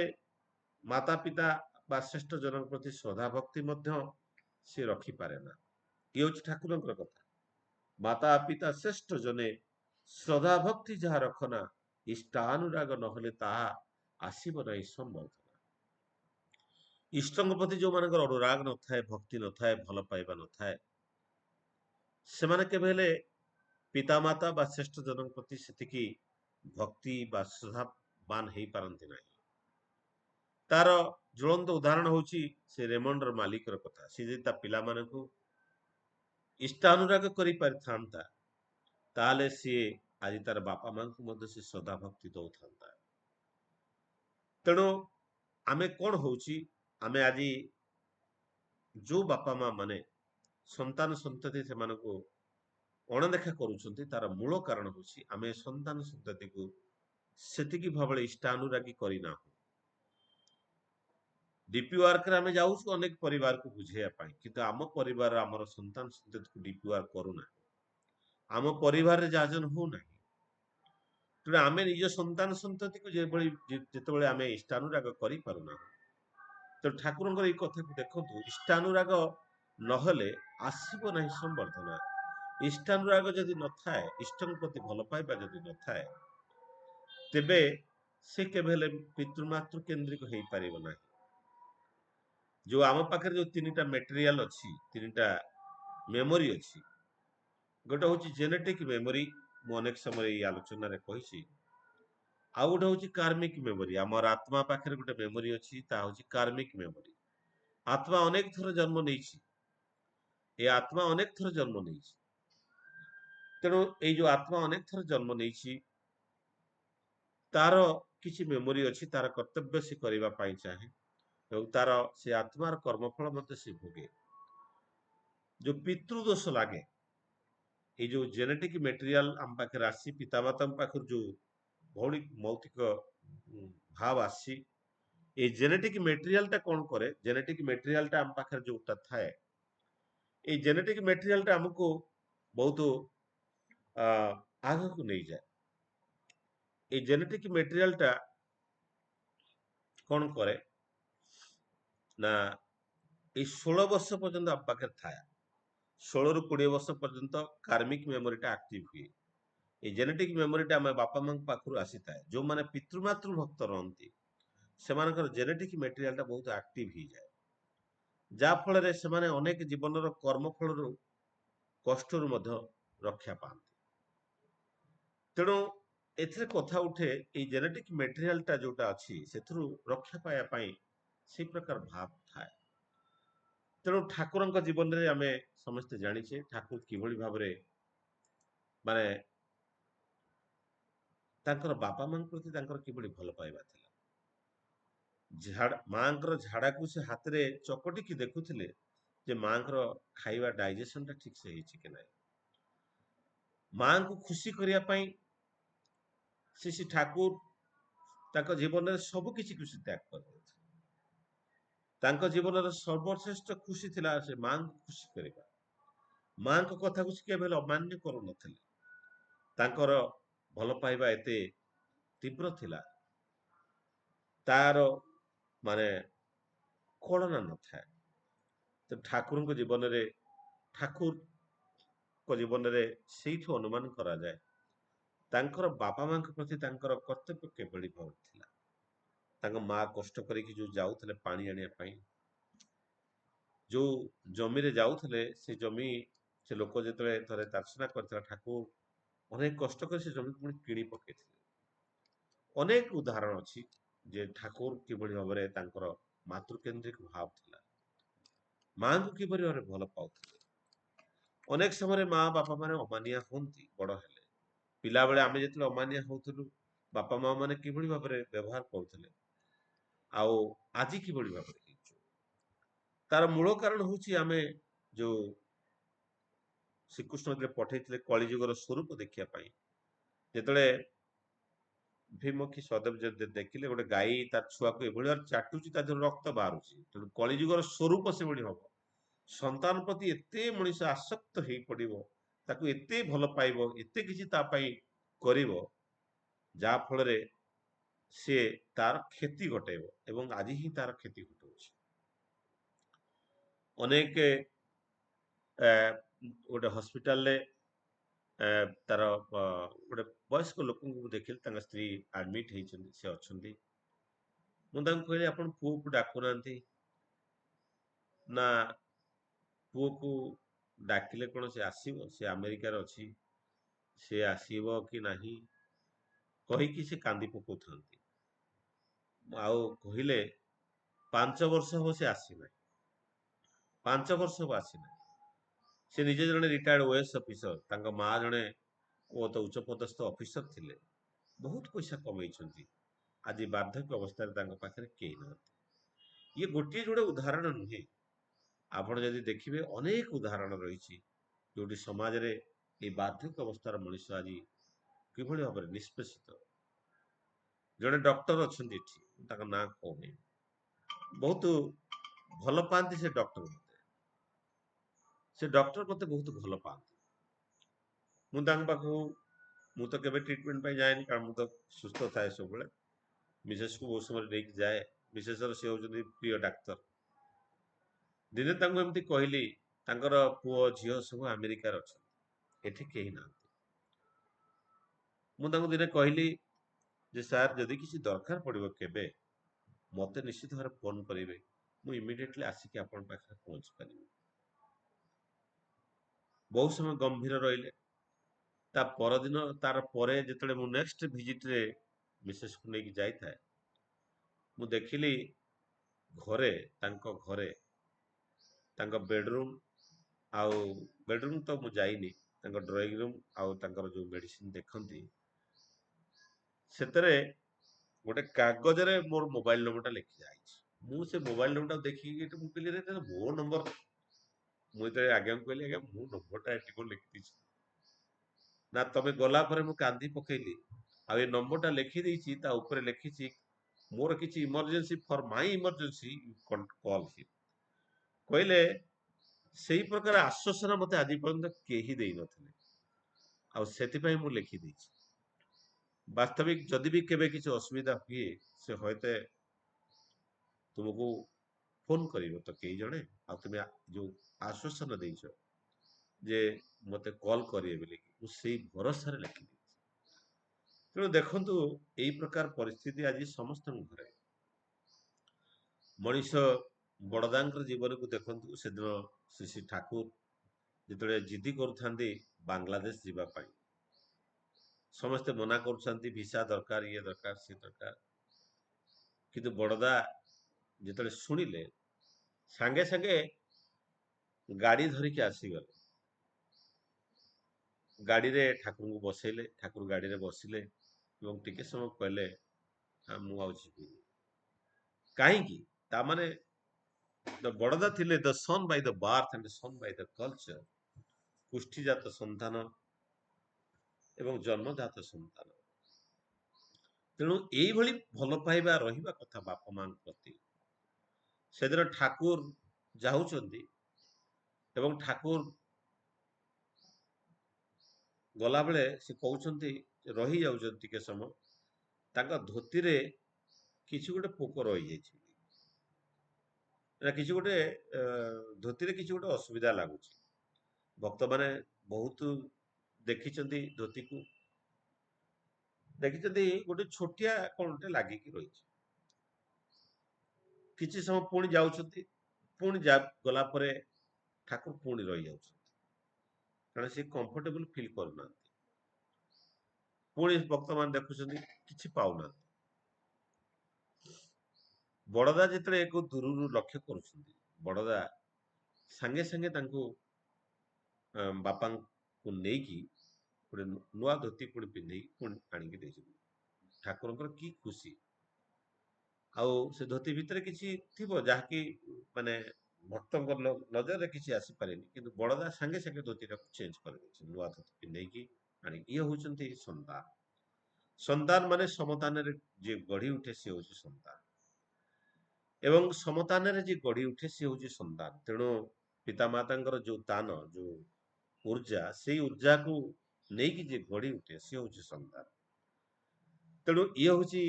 [SPEAKER 1] ମାତା ପିତା ବା ଶ୍ରେଷ୍ଠ ଜନଙ୍କ ପ୍ରତି ଶ୍ରଦ୍ଧା ଭକ୍ତି ମଧ୍ୟ ସେ ରଖିପାରେ ନା। ଇଏ ହଉଛି ଠାକୁରଙ୍କର କଥା, ମାତା ପିତା ଶ୍ରେଷ୍ଠ ଜନେ ଶ୍ରଦ୍ଧା ଭକ୍ତି ଯାହା ରଖନା, ଇଷ୍ଟାନୁରାଗ ନହେଲେ ତାହା ଆସିବ ନାହିଁ ସମ୍ବର୍ଦ୍ଧନା। ଇଷ୍ଟଙ୍କ ପ୍ରତି ଯୋଉମାନଙ୍କର ଅନୁରାଗ ନଥାଏ, ଭକ୍ତି ନଥାଏ, ଭଲ ପାଇବା ନଥାଏ, ସେମାନେ କେବେ ହେଲେ ପିତାମାତା ବା ଶ୍ରେଷ୍ଠ ଜନଙ୍କ ପ୍ରତି ସେତିକି ଭକ୍ତି ବା ଶ୍ରଦ୍ଧାବାନ ହେଇପାରନ୍ତି ନାହିଁ। ତାର ଜ୍ୱଳନ୍ତ ଉଦାହରଣ ହଉଛି ସେ ରେମଣ୍ଡର ମାଲିକର କଥା। ସେ ଯଦି ତା ପିଲାମାନଙ୍କୁ ଇଷ୍ଟାନୁରାଗ କରିପାରିଥାନ୍ତା, ତାହେଲେ ସିଏ ଆଜି ତାର ବାପା ମାଙ୍କୁ ମଧ୍ୟ ସେ ଶ୍ରଦ୍ଧା ଭକ୍ତି ଦଉଥାନ୍ତା। ତେଣୁ ଆମେ କଣ ହଉଛି, ଆମେ ଆଜି ଯୋଉ ବାପା ମା ମାନେ ସନ୍ତାନ ସନ୍ତତି ସେମାନଙ୍କୁ ଅଣଦେଖା କରୁଛନ୍ତି, ତାର ମୂଳ କାରଣ ହଉଛି ଆମେ ସନ୍ତାନ ସନ୍ତତିକୁ ସେତିକି ଭାବରେ ଇଷ୍ଟାନୁରାଗୀ କରିନାହୁଁ। ଡିପି ୱାର୍କରେ ଆମେ ଯାଉଛୁ ଅନେକ ପରିବାରକୁ ବୁଝେଇବା ପାଇଁ, କିନ୍ତୁ ଆମ ପରିବାର ଆମର ସନ୍ତାନ ସନ୍ତତିକୁ ଡିପି ୱାର୍କ କରୁନାହିଁ, ଆମ ପରିବାରରେ ଯାଜନ ହଉନାହିଁ। ତେଣୁ ଆମେ ନିଜ ସନ୍ତାନ ସନ୍ତତିକୁ ଯେତେବେଳେ ଆମେ ଇଷ୍ଟାନୁରାଗ କରିପାରୁନାହୁଁ, ତେଣୁ ଠାକୁରଙ୍କର ଏଇ କଥାକୁ ଦେଖନ୍ତୁ, ଇଷ୍ଟାନୁରାଗ ନହେଲେ ଆସିବ ନାହିଁ ସମ୍ବର୍ଦ୍ଧନା। ଇଷ୍ଟାନୁରାଗ ଯଦି ନଥାଏ, ଇଷ୍ଟଙ୍କ ପ୍ରତି ଭଲ ପାଇବା ଯଦି ନଥାଏ, ତେବେ ସେ କେବେ ହେଲେ ପିତୃମାତୃ କେନ୍ଦ୍ରିକ ହେଇପାରିବ ନାହିଁ। जो आम पाखे जो 3टा मेटेरियल अच्छी 3टा मेमोरी अच्छी गोटे हूँ जेनेटिक मेमोरी मु अनेक समय आलोचन कही आउ गोटे हूँ कार्मिक मेमोरी आमर आत्मा पाखे गोटे मेमोरी अच्छी हूँ कार्मिक मेमोरी आत्मा अनेक थर जन्म नहीं ये आत्मा अनेक थर जन्म नहीं तेणु ये जो आत्मा अनेक थर जन्म नहीं तार किसी मेमोरी अच्छी तार कर्तव्य से करने चाहे और तार से आत्मार कर्मफल मत से भोगे जो पितृदोष लगे ये जो जेनेटिक मेटेरियल आम पाखे आसी पितामाता पाखर जो भौतिक मौतिक भाव आसी ये जेनेटिक मेटेरियल टा कौन करे जेनेटिक मेटेरियल टा आम पाखे जोटा थाए ये जेनेटिक मेटेरियल टा हमको बहुत आग को नहीं जाए ये जेनेटिक मेटेरियल टा कौन करे ना ये 16 वर्ष पर्यंत आम पाखे थाए 16 रु 20 वर्ष पर्यंत कार्मिक मेमोरी टा एक्टिव हुए ये जेनेटिक मेमोरी टा आम बापा माँ पाखु आसी थाए जो माने पितृमातृ भक्त रहती सेमानकर जेनेटिक मेटेरियल टा बहुत एक्टिव हो जाए जा फल से माने अनेक जीवन कर्म फल कष्ट रक्षा पाते तेणु एथिरे कथा उठे ये जेनेटिक मेटेरियल टा जोटा अच्छी से रक्षा पाया से प्रकार भाव थाए तेणु ठाकुर जीवन में आम समस्ते जाचे ठाकुर किभली भाव माने तांकर बापा मां प्रति तांकर किभली भल पाइबा थिला मांकर झाड़ा को से हाथ रे चकटिकी देखुथिले जे मांकर खाइबा डाइजेशन टा ठीक से हेछि कि नाही मां को खुशी करिया पई श्री ठाकुर तांको जीवन में सब किसी खुशी त्याग कर जीवन सर्वश्रेष्ठ खुशी थिला से मां को खुशी करबा मां को कथा को केवल अमान्य करू नथिले तांकर भल पाइबा एते तीव्र थिला तार माने कलना न थाए तो ठाकुर जीवन में ठाकुर को जीवन में से अनुमान करा जाए तांकर बापा मां प्रति तांकर कर्तव्य केभली भाव थिला तांको मां कष्ट करिकी जो जाउथले पानी आनिया पई जो जमी रे जाउथले से जमी से लोक जेतले थरे तर्सना करथिला ठाकुर अनेक कष्ट कर से जमी पुणी किणी पकेइथिले अनेक उदाहरण अछि जे ठाकुर किभली भाव में तांकर मातृकेन्द्रिक भाव थिला मां को किभली भाव भल पाउथिले अनेक समय माँ बापा माने अमानिया होती बड़ हेले पिला बेले आमे जेतले अमानिया होउथलु बापा माँ माने किभली भाव में व्यवहार करथिले आउ आज किभली भाव में तार मूल कारण हूँ आमे जो श्रीकृष्ण पठे कलिजुगर स्वरूप देखापी जिते भीमखी सदेव देखिले गोटे गाई तार छुआ को ये चाटुची रक्त बाहर तेणु कलिजुगर स्वरूप से हम संतान प्रति एते मनीष आसक्त हो पड़ो ताकू एते भल पाइब एते किसी कर जा फल सी तार क्षति घटेब एवं आज ही तार क्षति घटाऊँ अनेक गोटे हस्पिटाल तार गोटे वयस्क लोक देखिए स्त्री आडमिट होती से अच्छा मुझे कहली आप पुओ को डाकुना ना पुओ को डाकिले कौन से आसो से अमेरिकार अच्छी से आसब कि नहीं कहीकि से कांदी पकाउ कहले 5 वर्ष हम से आसीना 5 वर्ष हम आसीना से निजे जड़े रिटायर्ड ओएस ऑफिसर माँ जड़े बहुत उच्च पदस्थ ऑफिसर थिले बहुत पैसा कमई आज बार्धक्य अवस्था पाखे कई ना ये गोटे जोड़े उदाहरण नुहे आपड़ जदि देखिए अनेक उदाहरण रही जो समाज रे ये बार्धक्य अवस्थार मनीष आज किभली भाव में निष्पेषित जड़े डॉक्टर अच्छा ना कहूनी बहुत भल पाती से डॉक्टर मत बहुत भल पाती मु तो केवे ट्रिटमेंट जाए कारण मुझे सुस्थ थाए सब मिसेस को बहुत समय लेकिन जाए मिसेस सी होती प्रिय डाक्तर दिने एमती कहली पुओ झील सब अमेरिकार अच्छा एठी कहीं ना मुझे दिने कहली जे सार जदि किसी दरकार पड़ो केबे मते निश्चित भाव फोन करेंगे ମୁଁ ଇମିଡିଏଟଲି ଆସିକି ଆପଣଙ୍କ ପାଖରେ ପହଞ୍ଚି ପାରିବି। ବହୁତ ସମୟ ଗମ୍ଭୀର ରହିଲେ। ତା ପରଦିନ ତାର ପରେ ଯେତେବେଳେ ମୁଁ ନେକ୍ସଟ ଭିଜିଟରେ ମିସେସକୁ ନେଇକି ଯାଇଥାଏ, ମୁଁ ଦେଖିଲି ଘରେ ତାଙ୍କ ଘରେ ତାଙ୍କ ବେଡରୁମ୍ ଆଉ ବେଡରୁମ୍ ତ ମୁଁ ଯାଇନି, ତାଙ୍କ ଡ୍ରଇଂ ରୁମ୍ ଆଉ ତାଙ୍କର ଯୋଉ ମେଡିସିନ ଦେଖନ୍ତି ସେଥିରେ ଗୋଟେ କାଗଜରେ ମୋର ମୋବାଇଲ ନମ୍ବରଟା ଲେଖି ଯାଇଛି। ମୁଁ ସେ ମୋବାଇଲ ନମ୍ବରଟା ଦେଖିକି ମୁଁ କହିଲି ରେ ମୋ ନମ୍ବର। ମୁଁ ଯେତେବେଳେ ଆଜ୍ଞାକୁ କହିଲି ଆଜ୍ଞା ମୁଁ ନମ୍ବରଟା ଏଠି କଣ ଲେଖିଦେଇଛି, ନା ତମେ ଗଲା ପରେ ମୁଁ କାନ୍ଦି ପକେଇଲି। ଆଉ ଏ ନମ୍ବରଟା ଲେଖି ଦେଇଛି, ତା ଉପରେ ଲେଖିଛି ମୋର କିଛି ଇମର୍ଜେନ୍ସି ଫର ମାଇ ଇମର୍ଜେନ୍ସି କଲ୍ ହିମ୍। କହିଲେ ସେଇ ପ୍ରକାର ଆଶ୍ୱାସନା ମତେ ଆଜି ପର୍ଯ୍ୟନ୍ତ କେହି ଦେଇନଥିଲେ, ଆଉ ସେଥିପାଇଁ ମୁଁ ଲେଖିଦେଇଛି। ବାସ୍ତବିକ ଯଦି ବି କେବେ କିଛି ଅସୁବିଧା ହୁଏ, ସେ ହয়তো ତୁମକୁ ଫୋନ କରିବ ତ କେହି ଜଣେ, ଆଉ ତୁମେ ଯୋଉ ଆଶ୍ୱାସନା ଦେଇଛ ଯେ ମତେ କଲ୍ କରିବେ ବୋଲି, ମୁଁ ସେଇ ଭରସାରେ ଲେଖିଦେଇଛି। ତେଣୁ ଦେଖନ୍ତୁ ଏଇ ପ୍ରକାର ପରିସ୍ଥିତି ଆଜି ସମସ୍ତଙ୍କ ଘରେ। ମଣିଷ ବଡଦାଙ୍କର ଜୀବନକୁ ଦେଖନ୍ତୁ, ସେଦିନ ଶ୍ରୀ ଠାକୁର ଯେତେବେଳେ ଜିଦି କରୁଥାନ୍ତି ବାଂଲାଦେଶ ଯିବା ପାଇଁ, ସମସ୍ତେ ମନା କରୁଛନ୍ତି ଭିସା ଦରକାର, ଇଏ ଦରକାର, ସିଏ ଦରକାର। କିନ୍ତୁ ବଡଦା ଯେତେବେଳେ ଶୁଣିଲେ ସାଙ୍ଗେ ସାଙ୍ଗେ ଗାଡି ଧରିକି ଆସିଗଲେ। ଗାଡିରେ ଠାକୁରଙ୍କୁ ବସେଇଲେ, ଠାକୁର ଗାଡିରେ ବସିଲେ ଏବଂ ଟିକେ ସମୟ କହିଲେ ମୁଁ ଆଉ ଯିବିନି। କାହିଁକି? ତାମାନେ ବଡଦା ଥିଲେ the son by the birth and son by the culture, କୁଷ୍ଠିଜାତ ସନ୍ତାନ ଏବଂ ଜନ୍ମଜାତ ସନ୍ତାନ। ତେଣୁ ଏଇଭଳି ଭଲ ପାଇବା ରହିବା କଥା ବାପା ମାଙ୍କ ପ୍ରତି। ସେଦିନ ଠାକୁର ଯାଉଛନ୍ତି ଏବଂ ଠାକୁର ଗଲାବେଳେ ସେ କହୁଛନ୍ତି, ରହି ଯାଉଛନ୍ତି ଟିକେ ସମୟ, ତାଙ୍କ ଧୋତିରେ କିଛି ଗୋଟେ ପୋକ ରହିଯାଇଛି, କିଛି ଗୋଟେ ଧୋତିରେ କିଛି ଗୋଟେ ଅସୁବିଧା ଲାଗୁଛି। ଭକ୍ତମାନେ ବହୁତ ଦେଖିଛନ୍ତି ଧୋତିକୁ, ଦେଖିଛନ୍ତି ଗୋଟେ ଛୋଟିଆ କଣଟେ ଲାଗିକି ରହିଛି। କିଛି ସମୟ ପୁଣି ଯାଉଛନ୍ତି, ପୁଣି ଗଲା ପରେ ଠାକୁର ପୁଣି ରହିଯାଉଛନ୍ତି, କାରଣ ସେ କମ୍ଫର୍ଟେବଲ ଫିଲ୍ କରୁନାହାନ୍ତି। ପୁଣି ଭକ୍ତମାନେ ଦେଖୁଛନ୍ତି କିଛି ପାଉନାହାନ୍ତି। ବଡଦା ଯେତେବେଳେ ଏକ ଦୂରରୁ ଲକ୍ଷ୍ୟ କରୁଛନ୍ତି, ବଡଦା ସାଙ୍ଗେ ସାଙ୍ଗେ ତାଙ୍କୁ ବାପାଙ୍କୁ ନେଇକି ଗୋଟେ ନୂଆ ଧୋତି ପୁଣି ପିନ୍ଧେଇକି ପୁଣି ଆଣିକି ଦେଇଛନ୍ତି। ଠାକୁରଙ୍କର କି ଖୁସି। ଆଉ ସେ ଧୋତି ଭିତରେ କିଛି ଥିବ ଯାହାକି ମାନେ ଭକ୍ତଙ୍କ ନଜରରେ କିଛି ଆସିପାରେନି, କିନ୍ତୁ ବଡଦା ସାଙ୍ଗେ ସାଙ୍ଗେ ଧୋତିଟାକୁ ଚେଞ୍ଜ କରିଦେଇଛନ୍ତି, ନୂଆ ଧୋତି ପିନ୍ଧେଇକି ଆଣିକି। ଇଏ ହଉଛନ୍ତି ସନ୍ତାନ। ସନ୍ତାନ ମାନେ ସମତାନରେ ଯିଏ ଗଢି ଉଠେ ସିଏ ହଉଛି ସନ୍ତାନ, ଏବଂ ସମତାନରେ ଯିଏ ଗଢି ଉଠେ ସିଏ ହଉଛି ସନ୍ତାନ। ତେଣୁ ପିତାମାତାଙ୍କର ଯୋଉ ଦାନ, ଯୋଉ ଉର୍ଜା, ସେଇ ଉର୍ଜାକୁ ନେଇକି ଯିଏ ଗଢି ଉଠେ ସିଏ ହଉଛି ସନ୍ତାନ। ତେଣୁ ଇଏ ହଉଛି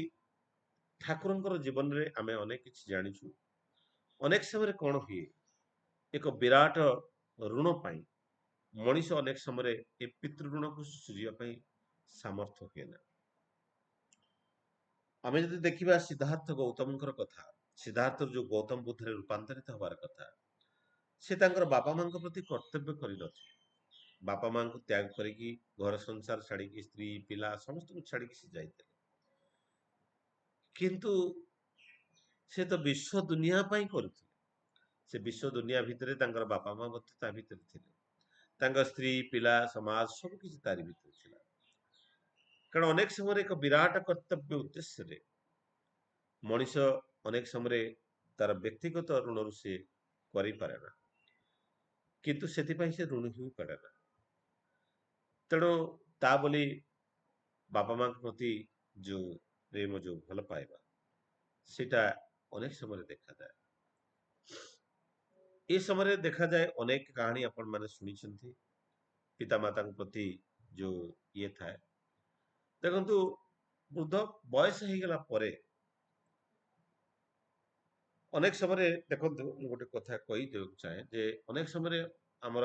[SPEAKER 1] ଠାକୁରଙ୍କର ଜୀବନରେ ଆମେ ଅନେକ କିଛି ଜାଣିଛୁ। ଅନେକ ସମୟରେ କଣ ହୁଏ, ଏକ ବିରାଟ ଋଣ ପାଇଁ ମଣିଷ ଅନେକ ସମୟରେ ଏ ପିତୃ ଋଣକୁ ସୁଝିବା ପାଇଁ ସାମର୍ଥ୍ୟ ହୁଏ ନା। ଆମେ ଯଦି ଦେଖିବା ସିଦ୍ଧାର୍ଥ ଗୌତମଙ୍କର କଥା, ସିଦ୍ଧାର୍ଥ ଯୋଉ ଗୌତମ ବୁଦ୍ଧରେ ରୂପାନ୍ତରିତ ହବାର କଥା, ସେ ତାଙ୍କର ବାପା ମାଙ୍କ ପ୍ରତି କର୍ତ୍ତବ୍ୟ କରିନଥିଲେ। ବାପା ମାଙ୍କୁ ତ୍ୟାଗ କରିକି, ଘର ସଂସାର ଛାଡିକି, ସ୍ତ୍ରୀ ପିଲା ସମସ୍ତଙ୍କୁ ଛାଡିକି ସେ ଯାଇଥିଲେ। କିନ୍ତୁ ସେ ତ ବିଶ୍ଵ ଦୁନିଆ ପାଇଁ କରୁଥିଲେ। ସେ ବିଶ୍ଵ ଦୁନିଆ ଭିତରେ ତାଙ୍କର ବାପା ମା ମଧ୍ୟ ତା ଭିତରେ ଥିଲେ, ତାଙ୍କ ସ୍ତ୍ରୀ ପିଲା ସମାଜ ସବୁ କିଛି ତାରି ଭିତରେ ଥିଲା। କାରଣ ଅନେକ ସମୟରେ ଏକ ବିରାଟ କର୍ତ୍ତବ୍ୟ ଉଦ୍ଦେଶ୍ୟରେ ମଣିଷ ଅନେକ ସମୟରେ ତାର ବ୍ୟକ୍ତିଗତ ଋଣରୁ ସେ କରିପାରେ ନା, କିନ୍ତୁ ସେଥିପାଇଁ ସେ ଋଣୀ ହୋଇପାରେ ନା। ତେଣୁ ତା ବୋଲି ବାପା ମାଙ୍କ ପ୍ରତି ଯୋଉ ପ୍ରେମ, ଯୋଉ ଭଲ ପାଇବା, ସେଟା ଅନେକ ସମୟରେ ଦେଖାଯାଏ। ଏ ସମୟରେ ଦେଖାଯାଏ ଅନେକ କାହାଣୀ ଆପଣ ମାନେ ଶୁଣିଛନ୍ତି, ପିତାମାତାଙ୍କ ପ୍ରତି ଯୋଉ ଇଏ ଥାଏ। ଦେଖନ୍ତୁ ବୃଦ୍ଧ ବୟସ ହେଇଗଲା ପରେ ଅନେକ ସମୟରେ ଦେଖନ୍ତୁ, ମୁଁ ଗୋଟେ କଥା କହିଦେବାକୁ ଚାହେଁ ଯେ ଅନେକ ସମୟରେ ଆମର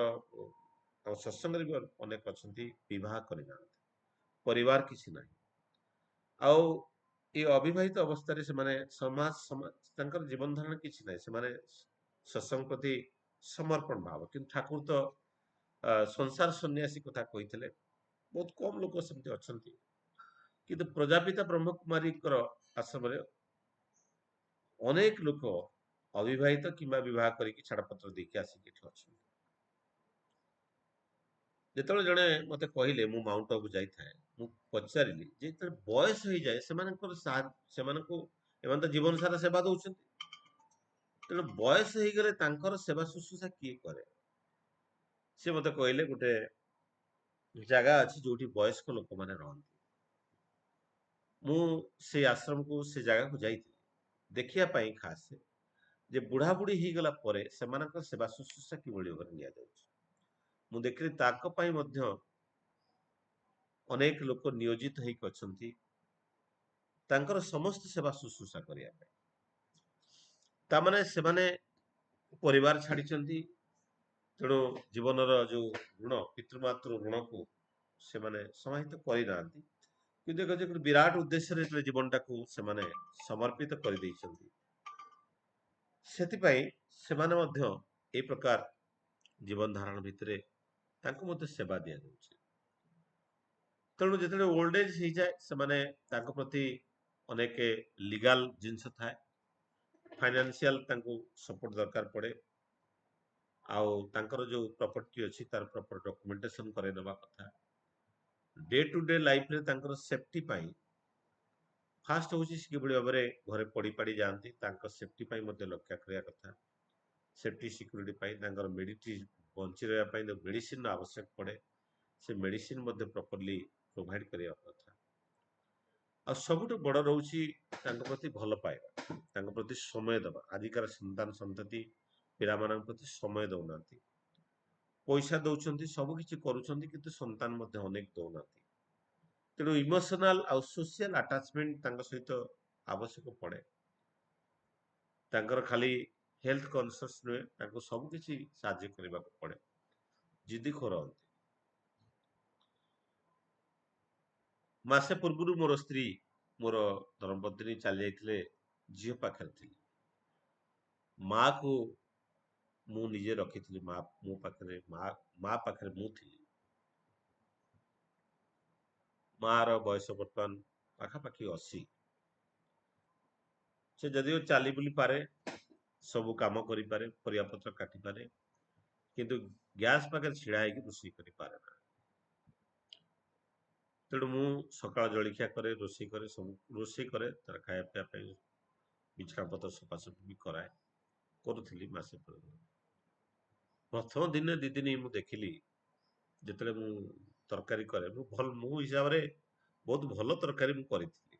[SPEAKER 1] ସତ୍ସଙ୍ଗରେ ବି ଅନେକ ଅଛନ୍ତି ବିବାହ କରିନାହାନ୍ତି, ପରିବାର କିଛି ନାହିଁ, ଆଉ ଏ ଅବିବାହିତ ଅବସ୍ଥାରେ ସେମାନେ ତାଙ୍କର ଜୀବନ ଧାରଣ କିଛି ନାହିଁ, ସେମାନେ ସତ୍ସଙ୍ଗ ପ୍ରତି ସମର୍ପଣ ଭାବ। କିନ୍ତୁ ଠାକୁର ତ ସଂସାର ସନ୍ନ୍ୟାସୀ କଥା କହିଥିଲେ। ବହୁତ କମ ଲୋକ ସେମିତି ଅଛନ୍ତି, କିନ୍ତୁ ପ୍ରଜାପିତା ବ୍ରହ୍ମକୁମାରୀଙ୍କର ଆଶ୍ରମରେ ଅନେକ ଲୋକ ଅବିବାହିତ କିମ୍ବା ବିବାହ କରିକି ଛାଡ଼ପତ୍ର ଦେଇକି ଆସିକି ଏଠି ଅଛନ୍ତି। ଯେତେବେଳେ ଜଣେ ମତେ କହିଲେ ମୁଁ ମାଉଣ୍ଟ ଆବୁ ଯାଇଥାଏ, ମୁଁ ପଚାରିଲି ଯେ ଯେତେବେଳେ ବୟସ ହେଇଯାଏ ସେମାନଙ୍କୁ, ଏମାନେ ତ ଜୀବନ ସାରା ସେବା ଦଉଛନ୍ତି, ତେଣୁ ବୟସ ହେଇଗଲେ ତାଙ୍କର ସେବା ଶୁଶ୍ରୂଷା କିଏ କରେ? ସେ ମତେ କହିଲେ ଗୋଟେ ଜାଗା ଅଛି ଯୋଉଠି ବୟସ୍କ ଲୋକମାନେ ରହନ୍ତି। ମୁଁ ସେଇ ଆଶ୍ରମକୁ, ସେ ଜାଗାକୁ ଯାଇଥିଲି ଦେଖିବା ପାଇଁ ଖାସ, ଯେ ବୁଢାବୁଢୀ ହେଇଗଲା ପରେ ସେମାନଙ୍କର ସେବା ଶୁଶ୍ରୂଷା କିଭଳି ଭାବରେ ନିଆଯାଉଛି। ମୁଁ ଦେଖିଲି ତାଙ୍କ ପାଇଁ ମଧ୍ୟ ଅନେକ ଲୋକ ନିୟୋଜିତ ହେଇକି ଅଛନ୍ତି ତାଙ୍କର ସମସ୍ତ ସେବା ଶୁଶ୍ରୂଷା କରିବା ପାଇଁ। ତାମାନେ ସେମାନେ ପରିବାର ଛାଡିଛନ୍ତି, ତେଣୁ ଜୀବନର ଯୋଉ ଋଣ, ପିତୃମାତୃ ଋଣକୁ ସେମାନେ ସମାହିତ କରିନାହାନ୍ତି, କିନ୍ତୁ ଏକ ବିରାଟ ଉଦ୍ଦେଶ୍ୟରେ ଯେତେବେଳେ ଜୀବନଟାକୁ ସେମାନେ ସମର୍ପିତ କରିଦେଇଛନ୍ତି, ସେଥିପାଇଁ ସେମାନେ ମଧ୍ୟ এই ପ୍ରକାର ଜୀବନ ଧାରଣ ଭିତରେ ତାଙ୍କୁ ମଧ୍ୟ ସେବା ଦିଆଯାଉଛି। ତେଣୁ ଯେତେବେଳେ ଓଲ୍ଡ ଏଜ୍ ହେଇଯାଏ, ସେମାନେ ତାଙ୍କ ପ୍ରତି ଅନେକ ଲିଗାଲ ଜିନିଷ ଥାଏ, ଫାଇନାନ୍ସିଆଲ ତାଙ୍କୁ ସପୋର୍ଟ ଦରକାର ପଡେ, ଆଉ ତାଙ୍କର ଯୋଉ ପ୍ରପର୍ଟି ଅଛି ତାର ପ୍ରପର ଡକୁମେଣ୍ଟେସନ କରେଇ ନେବା କଥା। ଡେ ଟୁ ଡେ ଲାଇଫରେ ତାଙ୍କର ସେଫ୍ଟି ପାଇଁ ଫାଷ୍ଟ ହଉଛି ସେ କିଭଳି ଭାବରେ ଘରେ ପଡିପାଡି ଯାଆନ୍ତି, ତାଙ୍କ ସେଫ୍ଟି ପାଇଁ ମଧ୍ୟ ଲକ୍ଷ୍ୟ କରିବା କଥା। ସେଫ୍ଟି ସିକ୍ୟୁରିଟି ପାଇଁ ତାଙ୍କର ବଞ୍ଚି ରହିବା ପାଇଁ ଯେଉଁ ମେଡିସିନର ଆବଶ୍ୟକ ପଡେ, ସେ ମେଡିସିନ ମଧ୍ୟ ପ୍ରପରଲି ପ୍ରୋଭାଇଡ କରିବା କଥା। ଆଉ ସବୁଠୁ ବଡ ରହୁଛି ତାଙ୍କ ପ୍ରତି ଭଲ ପାଇବା, ତାଙ୍କ ପ୍ରତି ସମୟ ଦେବା। ଆଜିକାର ସନ୍ତତି ପିଲାମାନଙ୍କ ପ୍ରତି ସମୟ ଦଉନାହାନ୍ତି, ପଇସା ଦଉଛନ୍ତି, ସବୁ କିଛି କରୁଛନ୍ତି, କିନ୍ତୁ ସନ୍ତାନ ମଧ୍ୟ ଅନେକ ଦଉନାହାନ୍ତି। ତେଣୁ ଇମୋସନାଲ ଆଉ ସୋସିଆଲ ଆଟାଚମେଣ୍ଟ ତାଙ୍କ ସହିତ ଆବଶ୍ୟକ ପଡେ। ତାଙ୍କର ଖାଲି ହେଲ୍ଥ କନସିୟସ୍ ନୁହେଁ, ତାଙ୍କୁ ସବୁ କିଛି ସାହାଯ୍ୟ କରିବାକୁ ପଡେ, ଜିଦି କରନ୍ତି। ମାସେ ପୂର୍ବରୁ ମୋର ସ୍ତ୍ରୀ, ମୋର ଧର୍ମପତ୍ନୀ ଚାଲି ଯାଇଥିଲେ, ଝିଅ ପାଖରେ ଥିଲି। ମାକୁ ମୁଁ ନିଜେ ରଖିଥିଲି, ମୋ ପାଖରେ, ମା ପାଖରେ ମୁଁ ଥିଲି। ମାର ବୟସ ବର୍ତ୍ତମାନ ପାଖାପାଖି 80। ସେ ଯଦିଓ ଚାଲି ବୁଲି ପାରେ, ସବୁ କାମ କରିପାରେ, ପରିବାପତ୍ର କାଟିପାରେ, କିନ୍ତୁ ଗ୍ୟାସ୍ ପାଖରେ ଛିଡା ହେଇକି ରୋଷେଇ କରିପାରେ ନା। ତେଣୁ ମୁଁ ସକାଳ ଜଳଖିଆ କରେ, ରୋଷେଇ କରେ, ସବୁ ରୋଷେଇ କରେ, ତାର ଖାଇବା ପିଇବା ପାଇଁ ବିଛଣା ପତ୍ର ସଫାସଫି ବି କରାଏ, କରୁଥିଲି ମାସେ ପୂର୍ବରୁ। ପ୍ରଥମ ଦିନେ ଦି ଦିନ ମୁଁ ଦେଖିଲି, ଯେତେବେଳେ ମୁଁ ତରକାରୀ କରେ, ମୋ ହିସାବରେ ବହୁତ ଭଲ ତରକାରୀ ମୁଁ କରିଥିଲି,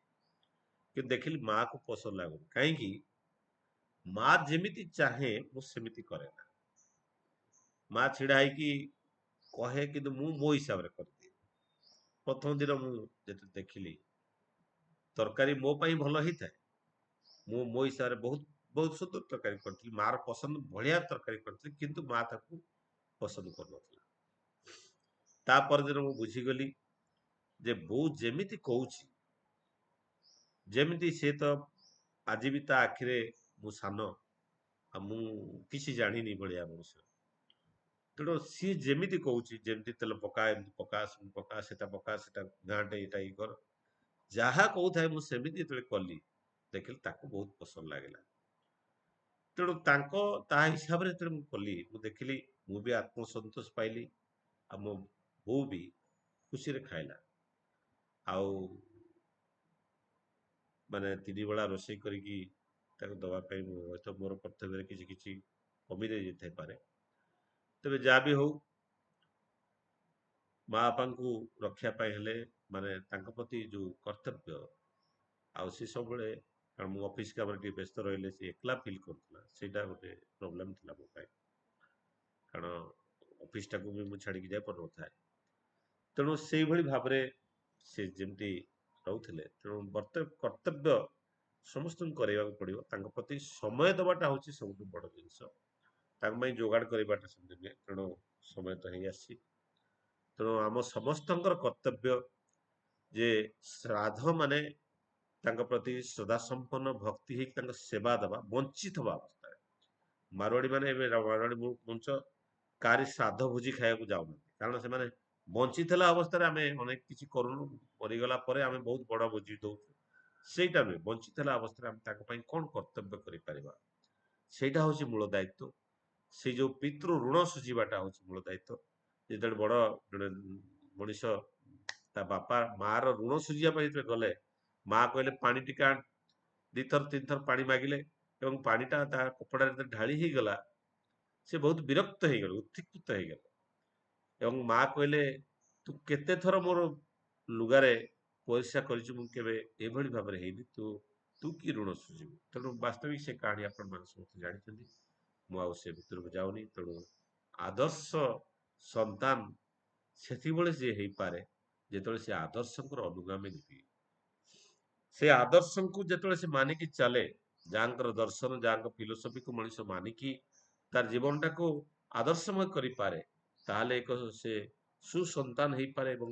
[SPEAKER 1] କିନ୍ତୁ ଦେଖିଲି ମାକୁ ପସନ୍ଦ ଲାଗୁନି। କାହିଁକି? ମା ଯେମିତି ଚାହେଁ ମୁଁ ସେମିତି କରେ ନା। ମା ଛିଡା ହେଇକି କହେ, କିନ୍ତୁ ମୁଁ ମୋ ହିସାବରେ କରିଦିଏ। ପ୍ରଥମ ଦିନ ମୁଁ ଯେତେବେଳେ ଦେଖିଲି ତରକାରୀ ମୋ ପାଇଁ ଭଲ ହେଇଥାଏ, ମୁଁ ମୋ ହିସାବରେ ବହୁତ ବହୁତ ସୁନ୍ଦର ତରକାରୀ କରିଥିଲି, ମାର ପସନ୍ଦ ଭଳିଆ ତରକାରୀ କରିଥିଲି, କିନ୍ତୁ ମା ତାକୁ ପସନ୍ଦ କରୁନଥିଲା। ତାପର ଦିନ ମୁଁ ବୁଝିଗଲି ଯେ ବୋଉ ଯେମିତି କହୁଛି, ଯେମିତି ସେ ତ ଆଜି ବି ତା ଆଖିରେ ମୁଁ ସାନ, ଆଉ ମୁଁ କିଛି ଜାଣିନି ଭଳିଆ ମଣିଷ। ତେଣୁ ସିଏ ଯେମିତି କହୁଛି, ଯେମିତି ତେଲ ପକା, ଏମିତି ପକା, ସେମିତି ପକା, ସେଟା ପକା, ସେଟା ଗାଁଟେ, ଏଇଟା ଇ କର, ଯାହା କହୁଥାଏ ମୁଁ ସେମିତି ଯେତେବେଳେ କଲି, ଦେଖିଲି ତାକୁ ବହୁତ ପସନ୍ଦ ଲାଗିଲା। ତେଣୁ ତା ହିସାବରେ ଯେତେବେଳେ ମୁଁ କଲି, ମୁଁ ଦେଖିଲି ମୁଁ ବି ଆତ୍ମସନ୍ତୋଷ ପାଇଲି, ଆଉ ମୋ ବୋଉ ବି ଖୁସିରେ ଖାଇଲା। ଆଉ ମାନେ 3 ବେଳା ରୋଷେଇ କରିକି ତାକୁ ଦବା ପାଇଁ ମୁଁ ହୟତ ମୋର କର୍ତ୍ତବ୍ୟରେ କିଛି କିଛି କମି ଯାଇଥାଇପାରେ, ତେବେ ଯାହା ବି ହଉ, ମା ବାପାଙ୍କୁ ରଖିବା ପାଇଁ ହେଲେ ମାନେ ତାଙ୍କ ପ୍ରତି ଯୋଉ କର୍ତ୍ତବ୍ୟ, ଆଉ ସେ ସବୁବେଳେ, କାରଣ ମୁଁ ଅଫିସ କାମରେ ଟିକେ ବ୍ୟସ୍ତ ରହିଲେ ସେ ଏକଲା ଫିଲ୍ କରୁଥିଲା, ସେଇଟା ଗୋଟେ ପ୍ରୋବ୍ଲେମ ଥିଲା ମୋ ପାଇଁ, କାରଣ ଅଫିସଟାକୁ ବି ମୁଁ ଛାଡିକି ଯାଇପାରୁନଥାଏ। ତେଣୁ ସେଇଭଳି ଭାବରେ ସେ ଯେମିତି ରହୁଥିଲେ, ତେଣୁ କର୍ତ୍ତବ୍ୟ ସମସ୍ତଙ୍କୁ କରିବାକୁ ପଡିବ, ତାଙ୍କ ପ୍ରତି ସମୟ ଦେବାଟା ହଉଛି ସବୁଠୁ ବଡ ଜିନିଷ। ତାଙ୍କ ପାଇଁ ଯୋଗାଡ଼ କରିବାଟା ସେମିତି ନୁହେଁ, ତେଣୁ ସମୟ ତ ହେଇ ଆସିଛି। ତେଣୁ ଆମ ସମସ୍ତଙ୍କର କର୍ତ୍ତବ୍ୟ ଯେ ଶ୍ରାଦ୍ଧ ମାନେ ତାଙ୍କ ପ୍ରତି ଶ୍ରଦ୍ଧା ସମ୍ପନ୍ନ ଭକ୍ତି ହେଇକି ତାଙ୍କ ସେବା ଦେବା ବଞ୍ଚିଥିବା ଅବସ୍ଥାରେ। ମାରୱାଡ଼ି ମାନେ ଏବେ ମାରୱାଡ଼ି ମଣିଷ କାହାରି ଶ୍ରାଦ୍ଧ ଭୋଜି ଖାଇବାକୁ ଯାଉନାହାନ୍ତି, କାରଣ ସେମାନେ ବଞ୍ଚିଥିଲା ଅବସ୍ଥାରେ ଆମେ ଅନେକ କିଛି କରୁନୁ, ମରିଗଲା ପରେ ଆମେ ବହୁତ ବଡ଼ ଭୋଜି ଦଉଛୁ। ସେଇଟା ନୁହେଁ, ବଞ୍ଚିଥିଲା ଅବସ୍ଥାରେ ଆମେ ତାଙ୍କ ପାଇଁ କଣ କର୍ତ୍ତବ୍ୟ କରିପାରିବା, ସେଇଟା ହଉଛି ମୂଳ ଦାୟିତ୍ୱ। ସେଇ ଯୋଉ ପିତୃ ଋଣ ସୁଝିବାଟା ହଉଛି ମୂଳ ଦାୟିତ୍ୱ। ଯେତେବେଳେ ବଡ ଜଣେ ମଣିଷ ତା ବାପା ମା ର ଋଣ ସୁଝିବା ପାଇଁ ଯେତେବେଳେ ଗଲେ, ମା କହିଲେ ପାଣି ଟିକେ ଆଣ, ଦିଥର ତିନିଥର ପାଣି ମାଗିଲେ ଏବଂ ପାଣିଟା ତା କପଡାରେ ଯେତେବେଳେ ଢାଳି ହେଇଗଲା, ସେ ବହୁତ ବିରକ୍ତ ହେଇଗଲେ, ଉତ୍କ୍ଷିପ୍ତ ହେଇଗଲେ ଏବଂ ମା କହିଲେ ତୁ କେତେ ଥର ମୋର ଲୁଗାରେ ପରିସ୍ରା କରିଛୁ, ମୁଁ କେବେ ଏଭଳି ଭାବରେ ହେଇନି, ତୁ ତୁ କି ଋଣ ସୁଝିବୁ। ତେଣୁ ବାସ୍ତବିକ ସେ କାହାଣୀ ଆପଣମାନେ ସମସ୍ତେ ଜାଣିଛନ୍ତି, ମୁଁ ଆଉ ସେ ଭିତରକୁ ଯାଉନି। ତେଣୁ ଆଦର୍ଶ ସନ୍ତାନ ସେତିକିବେଳେ ସିଏ ହେଇପାରେ ଯେତେବେଳେ ସେ ଆଦର୍ଶଙ୍କର ଅନୁଗାମୀ ହୁଏ। ସେ ଆଦର୍ଶଙ୍କୁ ଯେତେବେଳେ ସେ ମାନିକି ଚାଲେ, ଯାହାଙ୍କର ଦର୍ଶନ ଯାହାଙ୍କ ଫିଲୋସଫିକୁ ମଣିଷ ମାନିକି ତାର ଜୀବନଟାକୁ ଆଦର୍ଶମୟ କରିପାରେ, ତାହେଲେ ଏକ ସେ ସୁସନ୍ତାନ ହେଇପାରେ ଏବଂ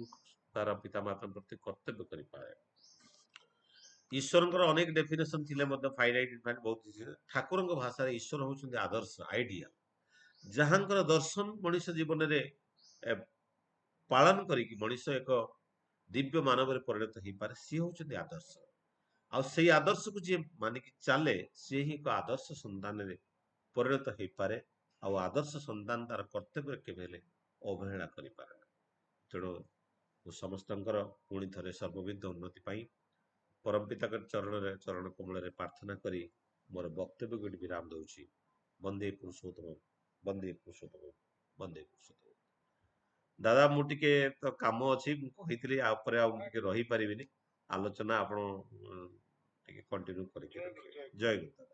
[SPEAKER 1] ତାର ପିତାମାତାଙ୍କ ପ୍ରତି କର୍ତ୍ତବ୍ୟ କରିପାରେ। ଈଶ୍ୱରଙ୍କର ଅନେକ ଡେଫିନେସନ ଥିଲେ ମଧ୍ୟ ଫାଇନାଇଟ ବହୁତ କିଛି, ଠାକୁରଙ୍କ ଭାଷାରେ ଈଶ୍ୱର ହଉଛନ୍ତି ଆଦର୍ଶ, ଆଇଡିଆ, ଯାହାଙ୍କର ଦର୍ଶନ ମଣିଷ ଜୀବନରେ ଏ, ପାଳନ କରିକି ମଣିଷ ଏକ ଦିବ୍ୟ ମାନବରେ ପରିଣତ ହେଇପାରେ, ସିଏ ହଉଛନ୍ତି ଆଦର୍ଶ। ଆଉ ସେଇ ଆଦର୍ଶକୁ ଯିଏ ମାନିକି ଚାଲେ, ସିଏ ହିଁ ଏକ ଆଦର୍ଶ ସନ୍ତାନରେ ପରିଣତ ହେଇପାରେ। ଆଉ ଆଦର୍ଶ ସନ୍ତାନ ତାର କର୍ତ୍ତବ୍ୟରେ କେବେ ହେଲେ ଅବହେଳା କରିପାରେ ନା। ତେଣୁ ମୁଁ ସମସ୍ତଙ୍କର ପୁଣି ଥରେ ସର୍ବବିଧ ଉନ୍ନତି ପାଇଁ ପରମ ପିତାଙ୍କ ଚରଣରେ ଚରଣ କମଳରେ ପ୍ରାର୍ଥନା କରି ମୋର ବକ୍ତବ୍ୟକୁ ଏଠି ବିରାମ ଦଉଛି। ବନ୍ଦେ ପୁରୁଷୋତ୍ତମ, ବନ୍ଦେ ପୁରୁଷୋତ୍ତମ, ବନ୍ଦେ ପୁରୁଷୋତ୍ତମ। ଦାଦା ମୁଁ ଟିକେ ତ କାମ ଅଛି, ମୁଁ କହିଥିଲି ଆ ଉପରେ ଆଉ ମୁଁ ଟିକେ ରହିପାରିବିନି। ଆଲୋଚନା ଆପଣ ଟିକେ କଣ୍ଟିନ୍ୟୁ କରିକି ରଖିବେ। ଜୟ ଗୁରୁ।